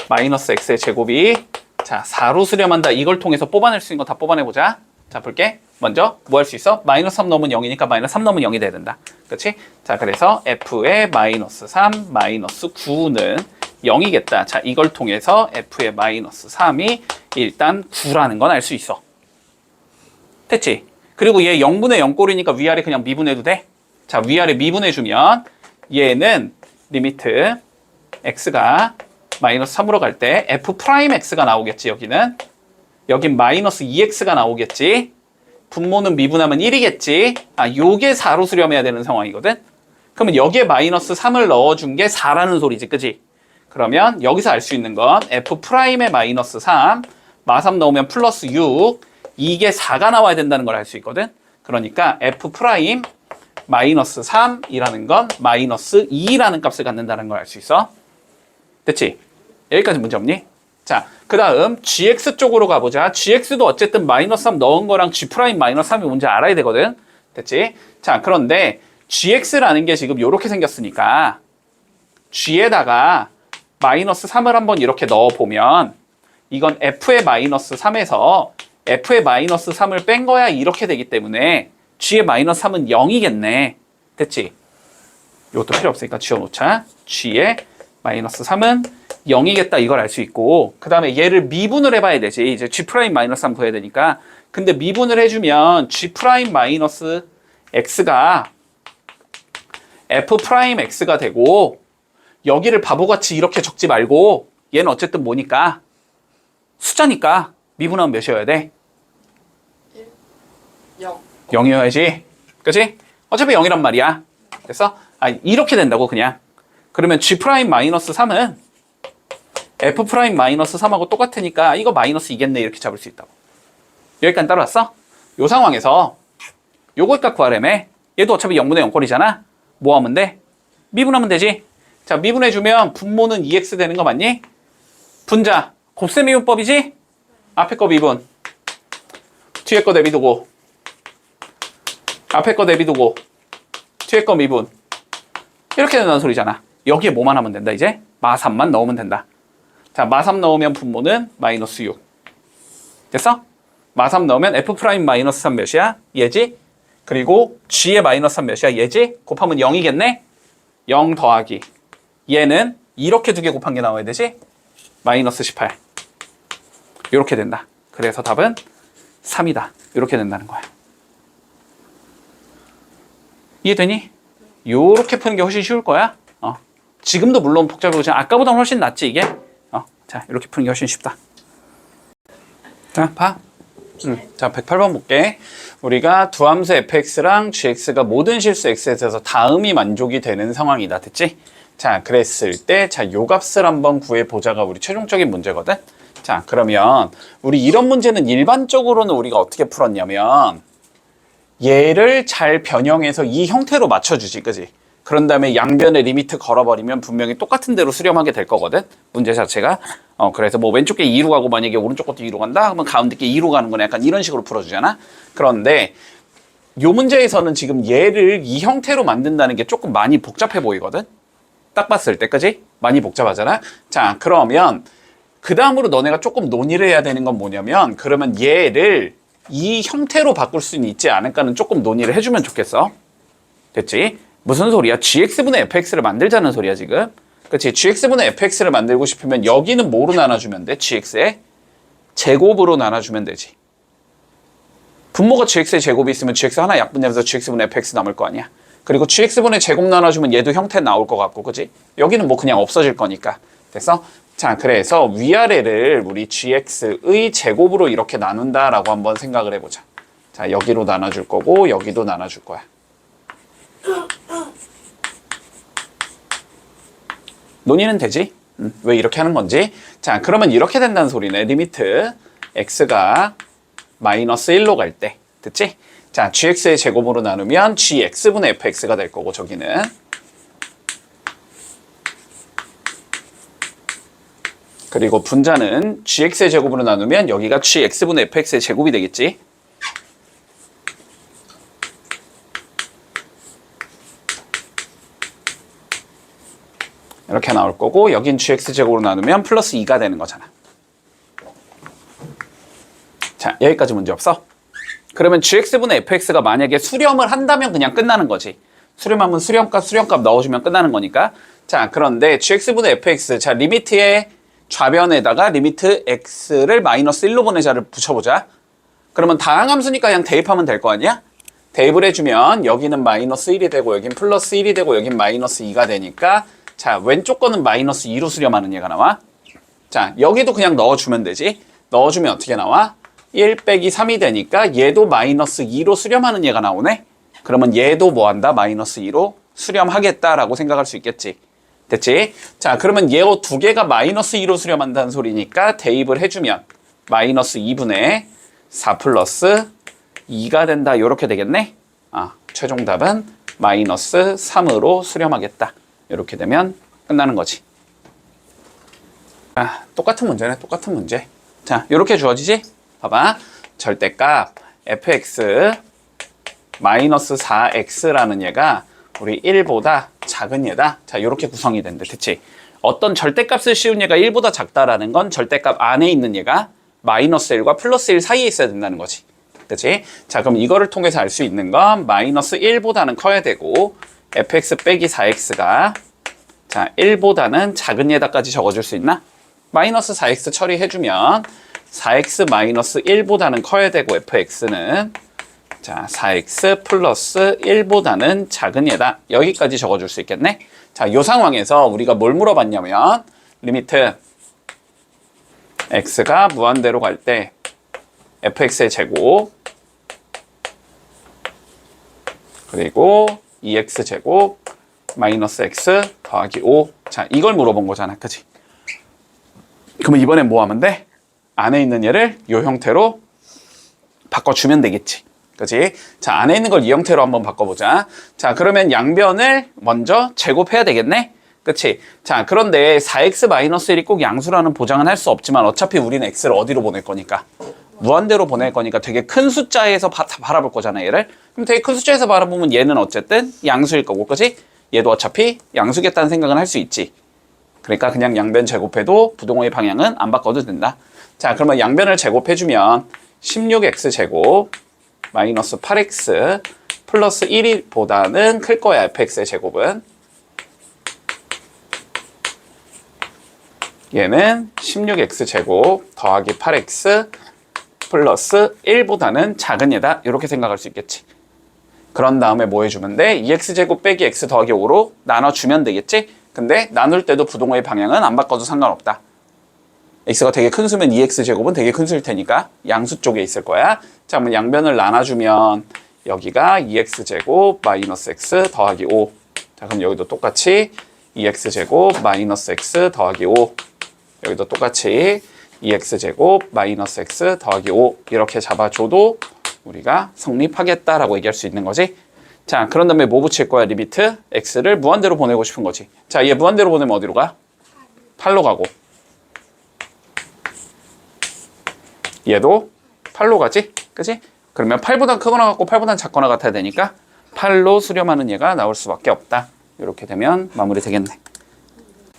마이너스 x의 제곱이 자 4로 수렴한다. 이걸 통해서 뽑아낼 수 있는 거 다 뽑아내보자. 자 볼게. 먼저 뭐 할 수 있어? 마이너스 3 넣으면 0이니까 마이너스 3 넣으면 0이 돼야 된다. 그렇지? 자 그래서 f의 마이너스 3 마이너스 9는 0이겠다. 자 이걸 통해서 f의 마이너스 3이 일단 9라는 건 알 수 있어. 됐지? 그리고 얘 0분의 0꼴이니까 위아래 그냥 미분해도 돼? 자 위아래 미분해주면 얘는 리미트 x가 마이너스 3으로 갈 때 f 프라임 x가 나오겠지. 여긴 마이너스 2x가 나오겠지. 분모는 미분하면 1이겠지. 아 요게 4로 수렴해야 되는 상황이거든. 그러면 여기에 마이너스 3을 넣어준 게 4라는 소리지. 그지? 그러면 여기서 알 수 있는 건 f 프라임의 마이너스 3 마3 넣으면 플러스 6 이게 4가 나와야 된다는 걸 알 수 있거든. 그러니까 f 프라임 마이너스 3이라는 건 마이너스 2라는 값을 갖는다는 걸 알 수 있어. 됐지? 여기까지 문제 없니? 자, 그 다음 gx 쪽으로 가보자. gx도 어쨌든 마이너스 3 넣은 거랑 g 프라임 마이너스 3이 뭔지 알아야 되거든. 됐지? 자, 그런데 gx라는 게 지금 이렇게 생겼으니까 g에다가 마이너스 3을 한번 이렇게 넣어보면 이건 f의 마이너스 3에서 f의 마이너스 3을 뺀 거야 이렇게 되기 때문에 g의 마이너스 3은 0이겠네. 됐지? 이것도 필요 없으니까 지워놓자. g의 마이너스 3은 0이겠다 이걸 알 수 있고 그 다음에 얘를 미분을 해봐야 되지. 이제 g 프라임 마이너스 3 구해야 되니까. 근데 미분을 해주면 g 프라임 마이너스 x가 f 프라임 x가 되고 여기를 바보같이 이렇게 적지 말고 얘는 어쨌든 뭐니까 숫자니까 미분하면 몇이어야 돼? 0. 0이어야지. 그치? 어차피 0이란 말이야. 됐어? 아, 이렇게 된다고 그냥. 그러면 g 프라임 마이너스 3은 f 프라임 마이너스 3하고 똑같으니까 이거 마이너스 이겠네 이렇게 잡을 수 있다고. 여기까지 따라왔어? 요 상황에서 요거 값 구하려면 얘도 어차피 0분의 0꼴이잖아. 뭐 하면 돼? 미분하면 되지. 자 미분해주면 분모는 2x 되는 거 맞니? 분자 곱셈 미분법이지? 앞에 거 미분 뒤에 거 내비두고 앞에 거 내비두고 뒤에 거 미분 이렇게 된다는 소리잖아. 여기에 뭐만 하면 된다 이제? 마3만 넣으면 된다. 자 마3 넣으면 분모는 마이너스 6 됐어? 마3 넣으면 f 프라임 마이너스 3 몇이야? 얘지? 그리고 g의 마이너스 3 몇이야? 얘지? 곱하면 0이겠네? 0 더하기 얘는 이렇게 두 개 곱한 게 나와야 되지? 마이너스 18 이렇게 된다. 그래서 답은 3이다. 이렇게 된다는 거야. 이해되니? 요렇게 푸는 게 훨씬 쉬울 거야. 지금도 물론 복잡해 보지만 아까보다는 훨씬 낫지 이게. 자 이렇게 푸는 게 훨씬 쉽다. 자 봐. 자 108번 볼게. 우리가 두 함수 fx랑 gx가 모든 실수 x에 대해서 다음이 만족이 되는 상황이다. 됐지? 자 그랬을 때 자 요 값을 한번 구해보자가 우리 최종적인 문제거든. 자 그러면 우리 이런 문제는 일반적으로는 우리가 어떻게 풀었냐면 얘를 잘 변형해서 이 형태로 맞춰주지. 그지? 그런 다음에 양변에 리미트 걸어버리면 분명히 똑같은 대로 수렴하게 될 거거든. 문제 자체가. 그래서 뭐 왼쪽 게 2로 가고 만약에 오른쪽 것도 2로 간다? 그러면 가운데 게 2로 가는 거는 약간 이런 식으로 풀어주잖아. 그런데 요 문제에서는 지금 얘를 이 형태로 만든다는 게 조금 많이 복잡해 보이거든. 딱 봤을 때. 그지? 많이 복잡하잖아. 자 그러면 그 다음으로 너네가 조금 논의를 해야 되는 건 뭐냐면 그러면 얘를 이 형태로 바꿀 수는 있지 않을까는 조금 논의를 해주면 좋겠어. 됐지? 무슨 소리야? gx분의 fx를 만들자는 소리야 지금. 그치? gx분의 fx를 만들고 싶으면 여기는 뭐로 나눠주면 돼? gx의 제곱으로 나눠주면 되지. 분모가 gx의 제곱이 있으면 gx 하나 약분되면서 gx분의 fx 남을 거 아니야. 그리고 gx분의 제곱 나눠주면 얘도 형태 나올 것 같고 그치? 여기는 뭐 그냥 없어질 거니까. 됐어? 자 그래서 위아래를 우리 gx의 제곱으로 이렇게 나눈다라고 한번 생각을 해보자. 자 여기로 나눠줄 거고 여기도 나눠줄 거야. 논의는 되지? 왜 이렇게 하는 건지. 자 그러면 이렇게 된다는 소리네. 리미트 x가 마이너스 1로 갈 때 됐지? 자, gx의 제곱으로 나누면 gx분의 fx가 될 거고 저기는. 그리고 분자는 gx의 제곱으로 나누면 여기가 gx분의 fx의 제곱이 되겠지? 이렇게 나올 거고 여긴 gx제곱으로 나누면 플러스 2가 되는 거잖아. 자, 여기까지 문제 없어? 그러면 gx분의 fx가 만약에 수렴을 한다면 그냥 끝나는 거지. 수렴하면 수렴값 넣어주면 끝나는 거니까. 자, 그런데 gx분의 fx, 자, 리미트의 좌변에다가 리미트 x를 마이너스 1로 보내자를 붙여보자. 그러면 다항함수니까 그냥 대입하면 될 거 아니야? 대입을 해주면 여기는 마이너스 1이 되고 여긴 플러스 1이 되고 여긴 마이너스 2가 되니까 자, 왼쪽 거는 마이너스 2로 수렴하는 얘가 나와. 자, 여기도 그냥 넣어주면 되지. 넣어주면 어떻게 나와? 1 빼기 3이 되니까 얘도 마이너스 2로 수렴하는 얘가 나오네. 그러면 얘도 뭐한다? 마이너스 2로 수렴하겠다라고 생각할 수 있겠지. 됐지? 자, 그러면 얘 두 개가 마이너스 2로 수렴한다는 소리니까 대입을 해주면 마이너스 2분의 4 플러스 2가 된다. 이렇게 되겠네. 최종 답은 마이너스 3으로 수렴하겠다. 이렇게 되면 끝나는 거지. 똑같은 문제네. 똑같은 문제. 자, 이렇게 주어지지? 봐봐. 절대값 fx 마이너스 4x라는 얘가 우리 1보다 작은 얘다. 자, 이렇게 구성이 된대. 됐지? 어떤 절대값을 씌운 얘가 1보다 작다라는 건 절대값 안에 있는 얘가 마이너스 1과 플러스 1 사이에 있어야 된다는 거지. 그치? 자, 그럼 이거를 통해서 알 수 있는 건 마이너스 1보다는 커야 되고 fx 빼기 4x가 자 1보다는 작은 얘다까지 적어줄 수 있나? 마이너스 4x 처리해주면 4x 마이너스 1보다는 커야 되고 fx는 자 4x 플러스 1보다는 작은 얘다. 여기까지 적어줄 수 있겠네? 자, 이 상황에서 우리가 뭘 물어봤냐면 리미트 x가 무한대로 갈 때 fx의 제곱 그리고 2x제곱 마이너스 x 더하기 5. 자, 이걸 물어본 거잖아. 그치? 그러면 이번엔 뭐 하면 돼? 안에 있는 얘를 이 형태로 바꿔주면 되겠지. 그치? 자, 안에 있는 걸 이 형태로 한번 바꿔보자. 자, 그러면 양변을 먼저 제곱해야 되겠네? 그치? 자, 그런데 4x-1이 꼭 양수라는 보장은 할 수 없지만 어차피 우리는 x를 어디로 보낼 거니까? 무한대로 보낼 거니까 되게 큰 숫자에서 바라볼 거잖아, 얘를. 그럼 되게 큰 숫자에서 바라보면 얘는 어쨌든 양수일 거고, 그치? 얘도 어차피 양수겠다는 생각은 할 수 있지. 그러니까 그냥 양변 제곱해도 부동호의 방향은 안 바꿔도 된다. 자, 그러면 양변을 제곱해주면 16x제곱 마이너스 8x 플러스 1보다는 클 거야, fx의 제곱은. 얘는 16x제곱 더하기 8x 플러스 1보다는 작은 얘다. 이렇게 생각할 수 있겠지. 그런 다음에 뭐 해주면 돼? 2x제곱 빼기 x 더하기 5로 나눠주면 되겠지? 근데 나눌 때도 부동호의 방향은 안 바꿔도 상관없다. x가 되게 큰 수면 2x제곱은 되게 큰 수일 테니까 양수 쪽에 있을 거야. 자, 그러면 양변을 나눠주면 여기가 2x제곱 마이너스 x 더하기 5. 자, 그럼 여기도 똑같이 2x제곱 마이너스 x 더하기 5. 여기도 똑같이 2x제곱 마이너스 x 더하기 5 이렇게 잡아줘도 우리가 성립하겠다라고 얘기할 수 있는 거지. 자, 그런 다음에 뭐 붙일 거야? 리미트 x를 무한대로 보내고 싶은 거지. 자, 얘 무한대로 보내면 어디로 가? 8로 가고 얘도 8로 가지? 그치? 그러면 8보다 크거나 같고 8보다 작거나 같아야 되니까 8로 수렴하는 얘가 나올 수밖에 없다. 이렇게 되면 마무리 되겠네.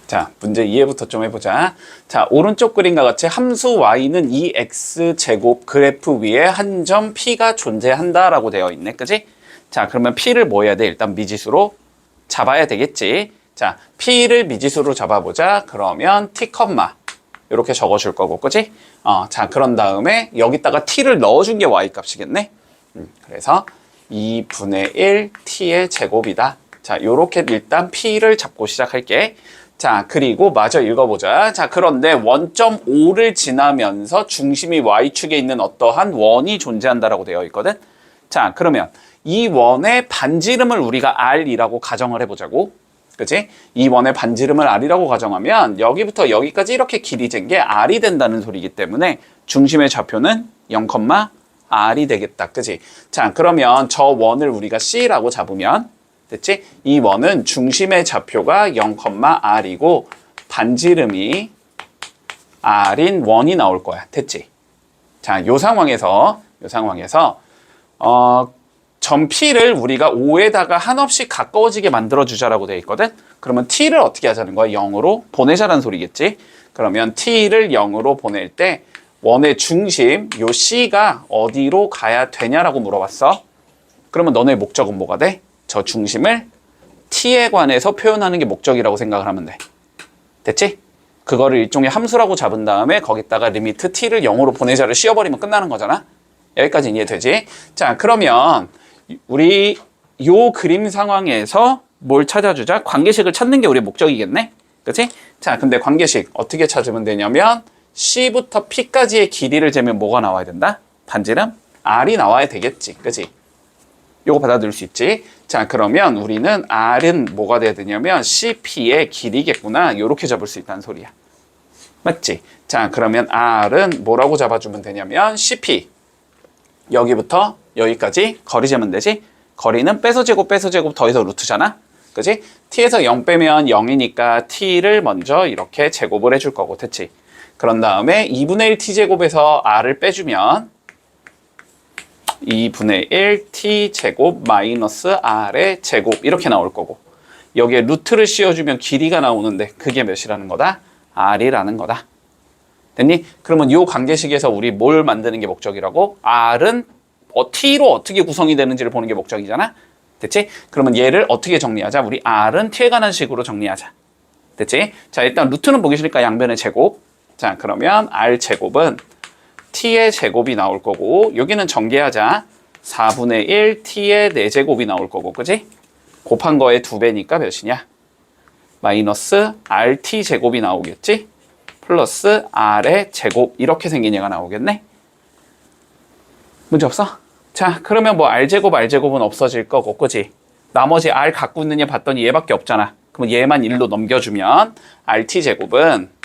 자, 문제 이해부터 좀 해보자. 자, 오른쪽 그림과 같이 함수 y는 2x제곱 그래프 위에 한 점 p가 존재한다라고 되어 있네. 그치? 자, 그러면 p를 뭐 해야 돼? 일단 미지수로 잡아야 되겠지. 자, p를 미지수로 잡아보자. 그러면 t, 이렇게 적어줄 거고, 그치? 자, 그런 다음에 여기다가 t를 넣어준 게 y 값이겠네. 그래서 2분의 1 t의 제곱이다. 자, 요렇게 일단 p를 잡고 시작할게. 자, 그리고 마저 읽어보자. 자, 그런데 원점 5를 지나면서 중심이 y축에 있는 어떠한 원이 존재한다라고 되어 있거든. 자, 그러면 이 원의 반지름을 우리가 r이라고 가정을 해보자고. 그치? 이 원의 반지름을 r이라고 가정하면 여기부터 여기까지 이렇게 길이 잰 게 r이 된다는 소리이기 때문에 중심의 좌표는 0,5 R이 되겠다. 그지? 자, 그러면 저 원을 우리가 C라고 잡으면, 됐지? 이 원은 중심의 좌표가 0,R이고, 반지름이 R인 원이 나올 거야. 됐지? 자, 요 상황에서, 점 P를 우리가 5에다가 한없이 가까워지게 만들어주자라고 되어 있거든? 그러면 T를 어떻게 하자는 거야? 0으로 보내자라는 소리겠지? 그러면 T를 0으로 보낼 때 원의 중심, 요 C가 어디로 가야 되냐라고 물어봤어. 그러면 너네 목적은 뭐가 돼? 저 중심을 T에 관해서 표현하는 게 목적이라고 생각을 하면 돼. 됐지? 그거를 일종의 함수라고 잡은 다음에 거기다가 리미트 T를 0으로 보내자를 씌워버리면 끝나는 거잖아? 여기까지 이해되지? 자, 그러면 우리 요 그림 상황에서 뭘 찾아주자? 관계식을 찾는 게 우리의 목적이겠네? 그치? 자, 근데 관계식 어떻게 찾으면 되냐면 C부터 P까지의 길이를 재면 뭐가 나와야 된다? 반지름? R이 나와야 되겠지. 그치? 요거 받아들일 수 있지? 자, 그러면 우리는 R은 뭐가 돼야 되냐면 CP의 길이겠구나. 요렇게 잡을 수 있다는 소리야. 맞지? 자, 그러면 R은 뭐라고 잡아주면 되냐면 CP. 여기부터 여기까지 거리 재면 되지? 거리는 빼서 제곱 더해서 루트잖아? 그지? T에서 0 빼면 0이니까 T를 먼저 이렇게 제곱을 해줄 거고, 됐지? 그런 다음에 2분의 1 T제곱에서 R을 빼주면 2분의 1 T제곱 마이너스 R의 제곱 이렇게 나올 거고, 여기에 루트를 씌워주면 길이가 나오는데 그게 몇이라는 거다? R이라는 거다. 됐니? 그러면 이 관계식에서 우리 뭘 만드는 게 목적이라고? R은 T로 어떻게 구성이 되는지를 보는 게 목적이잖아? 됐지? 그러면 얘를 어떻게 정리하자? 우리 R은 T에 관한 식으로 정리하자. 됐지? 자, 일단 루트는 보기 싫으니까 양변의 제곱. 자, 그러면 R제곱은 T의 제곱이 나올 거고, 여기는 전개하자. 4분의 1 T의 4제곱이 나올 거고, 그지? 곱한 거의 2배니까 몇이냐? 마이너스 RT 제곱이 나오겠지? 플러스 R의 제곱 이렇게 생긴 얘가 나오겠네? 문제 없어? 자, 그러면 뭐 R제곱은 없어질 거고, 그지? 나머지 R 갖고 있는 얘 봤더니 얘밖에 없잖아. 그럼 얘만 1로 넘겨주면 RT제곱은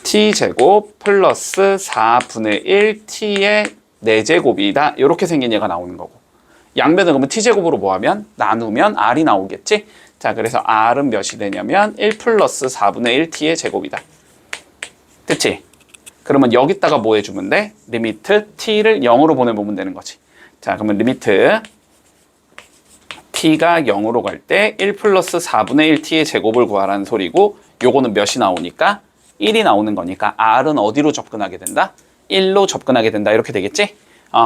T제곱 플러스 4분의 1 T의 4제곱이다. 이렇게 생긴 얘가 나오는 거고. 양변을 그러면 T제곱으로 뭐하면? 나누면 R이 나오겠지? 자, 그래서 R은 몇이 되냐면 1 플러스 4분의 1 T의 제곱이다. 됐지? 그러면 여기다가 뭐 해주면 돼? 리미트 T를 0으로 보내보면 되는 거지. 자, 그러면 리미트 T가 0으로 갈 때 1 플러스 4분의 1 T의 제곱을 구하라는 소리고, 요거는 몇이 나오니까? 1이 나오는 거니까 R은 어디로 접근하게 된다? 1로 접근하게 된다. 이렇게 되겠지?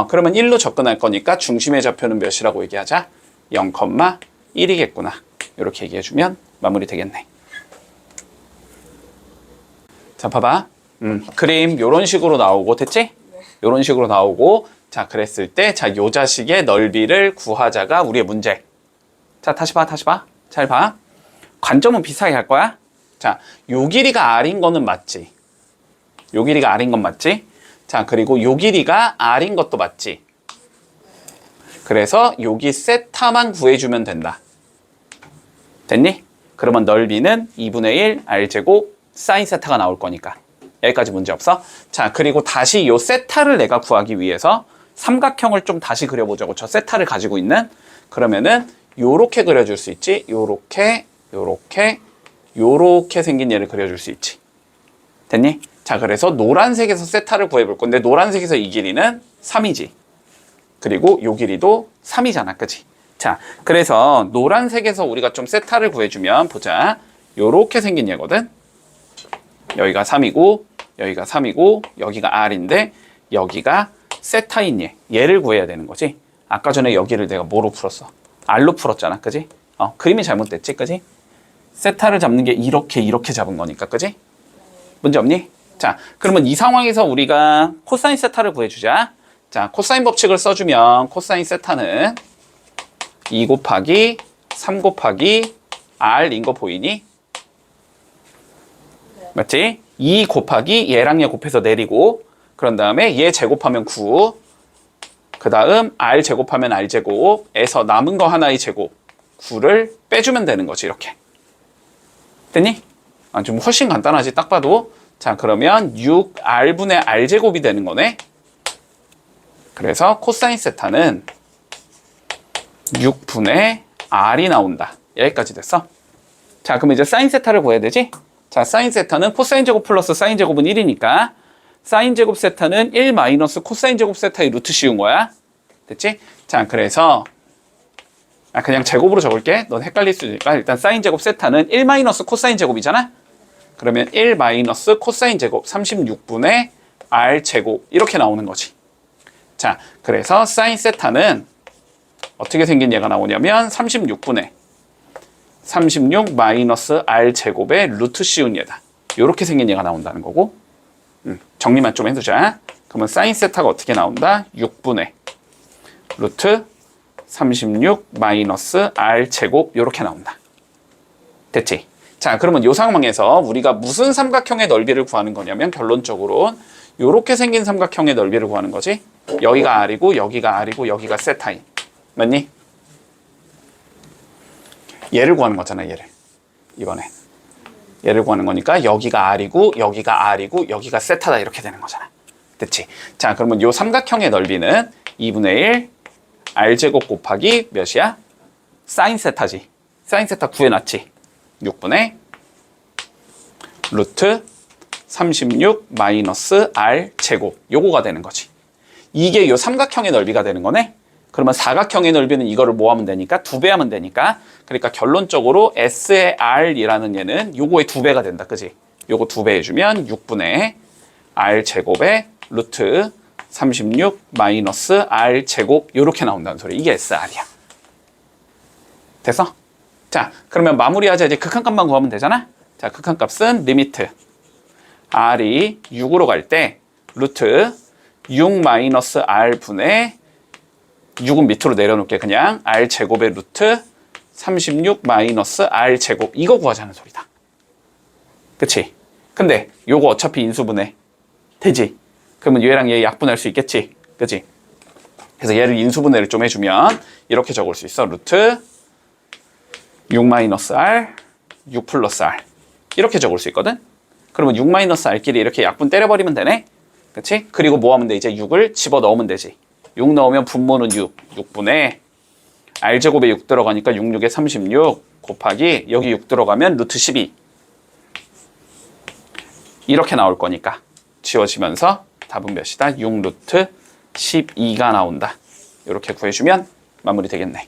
그러면 1로 접근할 거니까 중심의 좌표는 몇이라고 얘기하자? 0,1이겠구나. 이렇게 얘기해주면 마무리 되겠네. 자, 봐봐. 그림 요런 식으로 나오고, 됐지? 요런 식으로 나오고, 자, 그랬을 때, 자, 요 자식의 넓이를 구하자가 우리의 문제. 자, 다시 봐. 잘 봐. 관점은 비슷하게 할 거야. 자, 요 길이가 R인 거는 맞지? 요 길이가 R인 건 맞지? 자, 그리고 요 길이가 R인 것도 맞지? 그래서 여기 세타만 구해주면 된다. 됐니? 그러면 넓이는 2분의 1 R제곱 사인 세타가 나올 거니까. 여기까지 문제 없어? 자, 그리고 다시 요 세타를 내가 구하기 위해서 삼각형을 좀 다시 그려보자고. 저 세타를 가지고 있는. 그러면은 요렇게 그려줄 수 있지? 요렇게 생긴 얘를 그려줄 수 있지. 됐니? 자, 그래서 노란색에서 세타를 구해볼 건데, 노란색에서 이 길이는 3이지. 그리고 요 길이도 3이잖아. 그치? 자, 그래서 노란색에서 우리가 좀 세타를 구해주면, 보자. 요렇게 생긴 얘거든? 여기가 3이고, 여기가 3이고, 여기가 R인데, 여기가 세타인 얘. 얘를 구해야 되는 거지. 아까 전에 여기를 내가 뭐로 풀었어? R로 풀었잖아. 그지? 그림이 잘못됐지. 그지? 세타를 잡는 게 이렇게 잡은 거니까. 그지? 문제 없니? 자, 그러면 이 상황에서 우리가 코사인 세타를 구해주자. 자, 코사인 법칙을 써주면 코사인 세타는 2 곱하기 3 곱하기 R인 거 보이니? 맞지? 2 곱하기 얘랑 얘 곱해서 내리고, 그런 다음에 얘 제곱하면 9, 그 다음 R 제곱하면 R 제곱에서 남은 거 하나의 제곱 9를 빼주면 되는 거지. 이렇게 됐니? 좀 훨씬 간단하지 딱 봐도. 자, 그러면 6R분의 R제곱이 되는 거네. 그래서 코사인 세타는 6분의 R이 나온다. 여기까지 됐어. 자, 그럼 이제 사인 세타를 구해야 되지? 자, 사인 세타는 코사인 제곱 플러스 사인 제곱은 1이니까 사인 제곱 세타는 1 마이너스 코사인 제곱 세타의 루트 씌운 거야. 됐지? 자, 그래서 그냥 제곱으로 적을게. 넌 헷갈릴 수 있으니까 일단 사인 제곱 세타는 1 마이너스 코사인 제곱이잖아? 그러면 1 마이너스 코사인 제곱 36분의 R 제곱 이렇게 나오는 거지. 자, 그래서 사인 세타는 어떻게 생긴 얘가 나오냐면 36분의 36 마이너스 R 제곱의 루트 씌운 얘다. 이렇게 생긴 얘가 나온다는 거고. 정리만 좀 해두자. 그러면 사인 세타가 어떻게 나온다? 6분의 루트 36 마이너스 R 제곱 이렇게 나온다. 됐지? 자, 그러면 이 상황에서 우리가 무슨 삼각형의 넓이를 구하는 거냐면 결론적으로 이렇게 생긴 삼각형의 넓이를 구하는 거지. 여기가 R이고 여기가 R이고 여기가 세타인. 맞니? 얘를 구하는 거잖아, 얘를. 이번에. 얘를 구하는 거니까 여기가 R이고 여기가 R이고 여기가 세타다 이렇게 되는 거잖아. 됐지? 자, 그러면 이 삼각형의 넓이는 2분의 1 R제곱 곱하기 몇이야? 사인 세타지. 사인 세타 구해놨지. 6분의 루트 36 마이너스 R제곱 요거가 되는 거지. 이게 이 삼각형의 넓이가 되는 거네. 그러면 사각형의 넓이는 이거를 뭐 하면 되니까? 2배 하면 되니까. 그러니까 결론적으로 S의 R이라는 얘는 요거의 2배가 된다. 그지? 요거 2배 해주면 6분의 R제곱의 루트 36 마이너스 R제곱 요렇게 나온다는 소리. 이게 SR이야. 됐어? 자, 그러면 마무리하자. 이제 극한값만 구하면 되잖아? 자, 극한값은 리미트 R이 6으로 갈 때 루트 6 마이너스 R분의 6은 밑으로 내려놓을게. 그냥 R제곱의 루트 36 마이너스 R제곱 이거 구하자는 소리다. 그치? 근데 요거 어차피 인수분해 되지? 그러면 얘랑 얘 약분할 수 있겠지? 그치? 그래서 얘를 인수분해를 좀 해주면 이렇게 적을 수 있어. 루트 6 마이너스 R 6 플러스 R 이렇게 적을 수 있거든? 그러면 6 마이너스 R끼리 이렇게 약분 때려버리면 되네? 그치? 그리고 뭐 하면 돼? 이제 6을 집어넣으면 되지. 6 넣으면 분모는 6분의 R제곱에 6 들어가니까 6, 6에 36 곱하기 여기 6 들어가면 루트 12 이렇게 나올 거니까 지워지면서 답은 몇이다? 6 루트 12가 나온다. 이렇게 구해주면 마무리 되겠네.